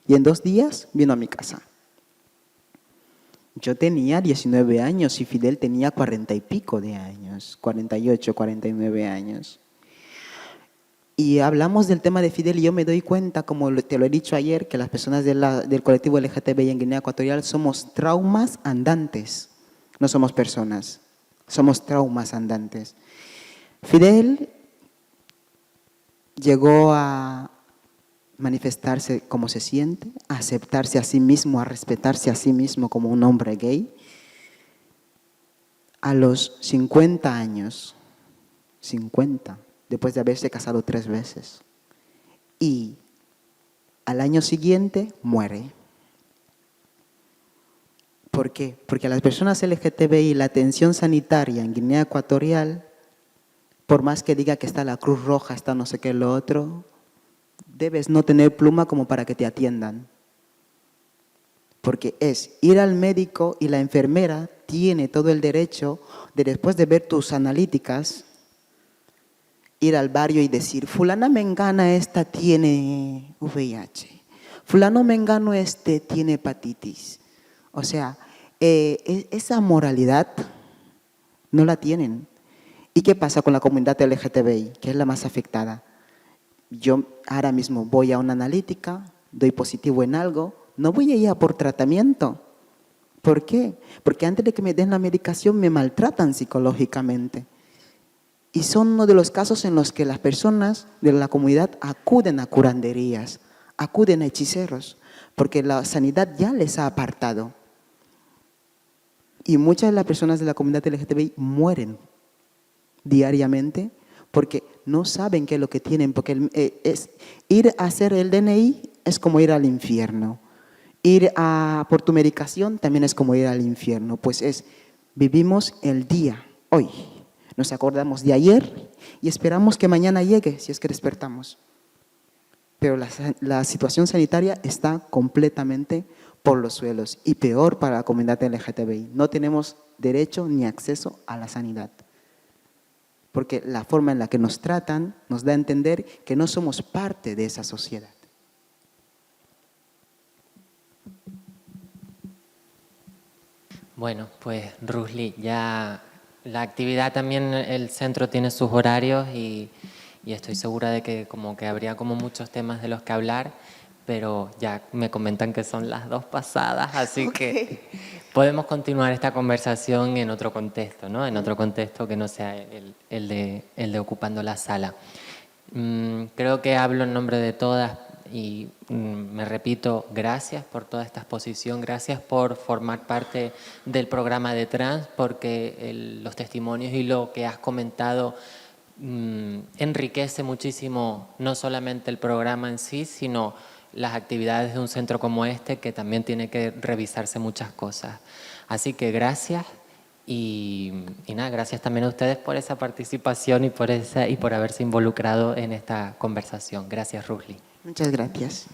Y en 2 días vino a mi casa. Yo tenía 19 años y Fidel tenía 40 y pico de años, 48, 49 años. Y hablamos del tema de Fidel y yo me doy cuenta, como te lo he dicho ayer, que las personas del colectivo LGTBI en Guinea Ecuatorial somos traumas andantes, no somos personas, somos traumas andantes. Fidel llegó a manifestarse como se siente, a aceptarse a sí mismo, a respetarse a sí mismo como un hombre gay. A los 50 años 50, después de haberse casado 3 veces. Y al año siguiente muere. ¿Por qué? Porque a las personas LGTBI la atención sanitaria en Guinea Ecuatorial, por más que diga que está la Cruz Roja, está no sé qué, lo otro, debes no tener pluma como para que te atiendan. Porque es ir al médico y la enfermera tiene todo el derecho de, después de ver tus analíticas, ir al barrio y decir, fulana mengana esta tiene VIH, fulano mengano este tiene hepatitis. O sea, esa moralidad no la tienen. ¿Y qué pasa con la comunidad LGTBI, que es la más afectada? Yo ahora mismo voy a una analítica, doy positivo en algo, no voy a ir a por tratamiento. ¿Por qué? Porque antes de que me den la medicación me maltratan psicológicamente. Y son uno de los casos en los que las personas de la comunidad acuden a curanderías, acuden a hechiceros, porque la sanidad ya les ha apartado. Y muchas de las personas de la comunidad LGTBI mueren diariamente porque no saben qué es lo que tienen, porque ir a hacer el DNI es como ir al infierno. Ir por tu medicación también es como ir al infierno, pues vivimos el día, hoy. Nos acordamos de ayer y esperamos que mañana llegue, si es que despertamos. Pero la situación sanitaria está completamente por los suelos y peor para la comunidad LGTBI. No tenemos derecho ni acceso a la sanidad. Porque la forma en la que nos tratan nos da a entender que no somos parte de esa sociedad. Bueno, pues Rusli, ya la actividad también, el centro tiene sus horarios y estoy segura de que como que habría como muchos temas de los que hablar, pero ya me comentan que son las 2 pasadas, así que podemos continuar esta conversación en otro contexto, ¿no? En otro contexto que no sea el de ocupando la sala. Creo que hablo en nombre de todas y me repito, gracias por toda esta exposición, gracias por formar parte del programa de Trans, porque los testimonios y lo que has comentado enriquece muchísimo no solamente el programa en sí, sino las actividades de un centro como este, que también tiene que revisarse muchas cosas. Así que gracias y nada, gracias también a ustedes por esa participación y por haberse involucrado en esta conversación. Gracias, Rusli. Muchas gracias.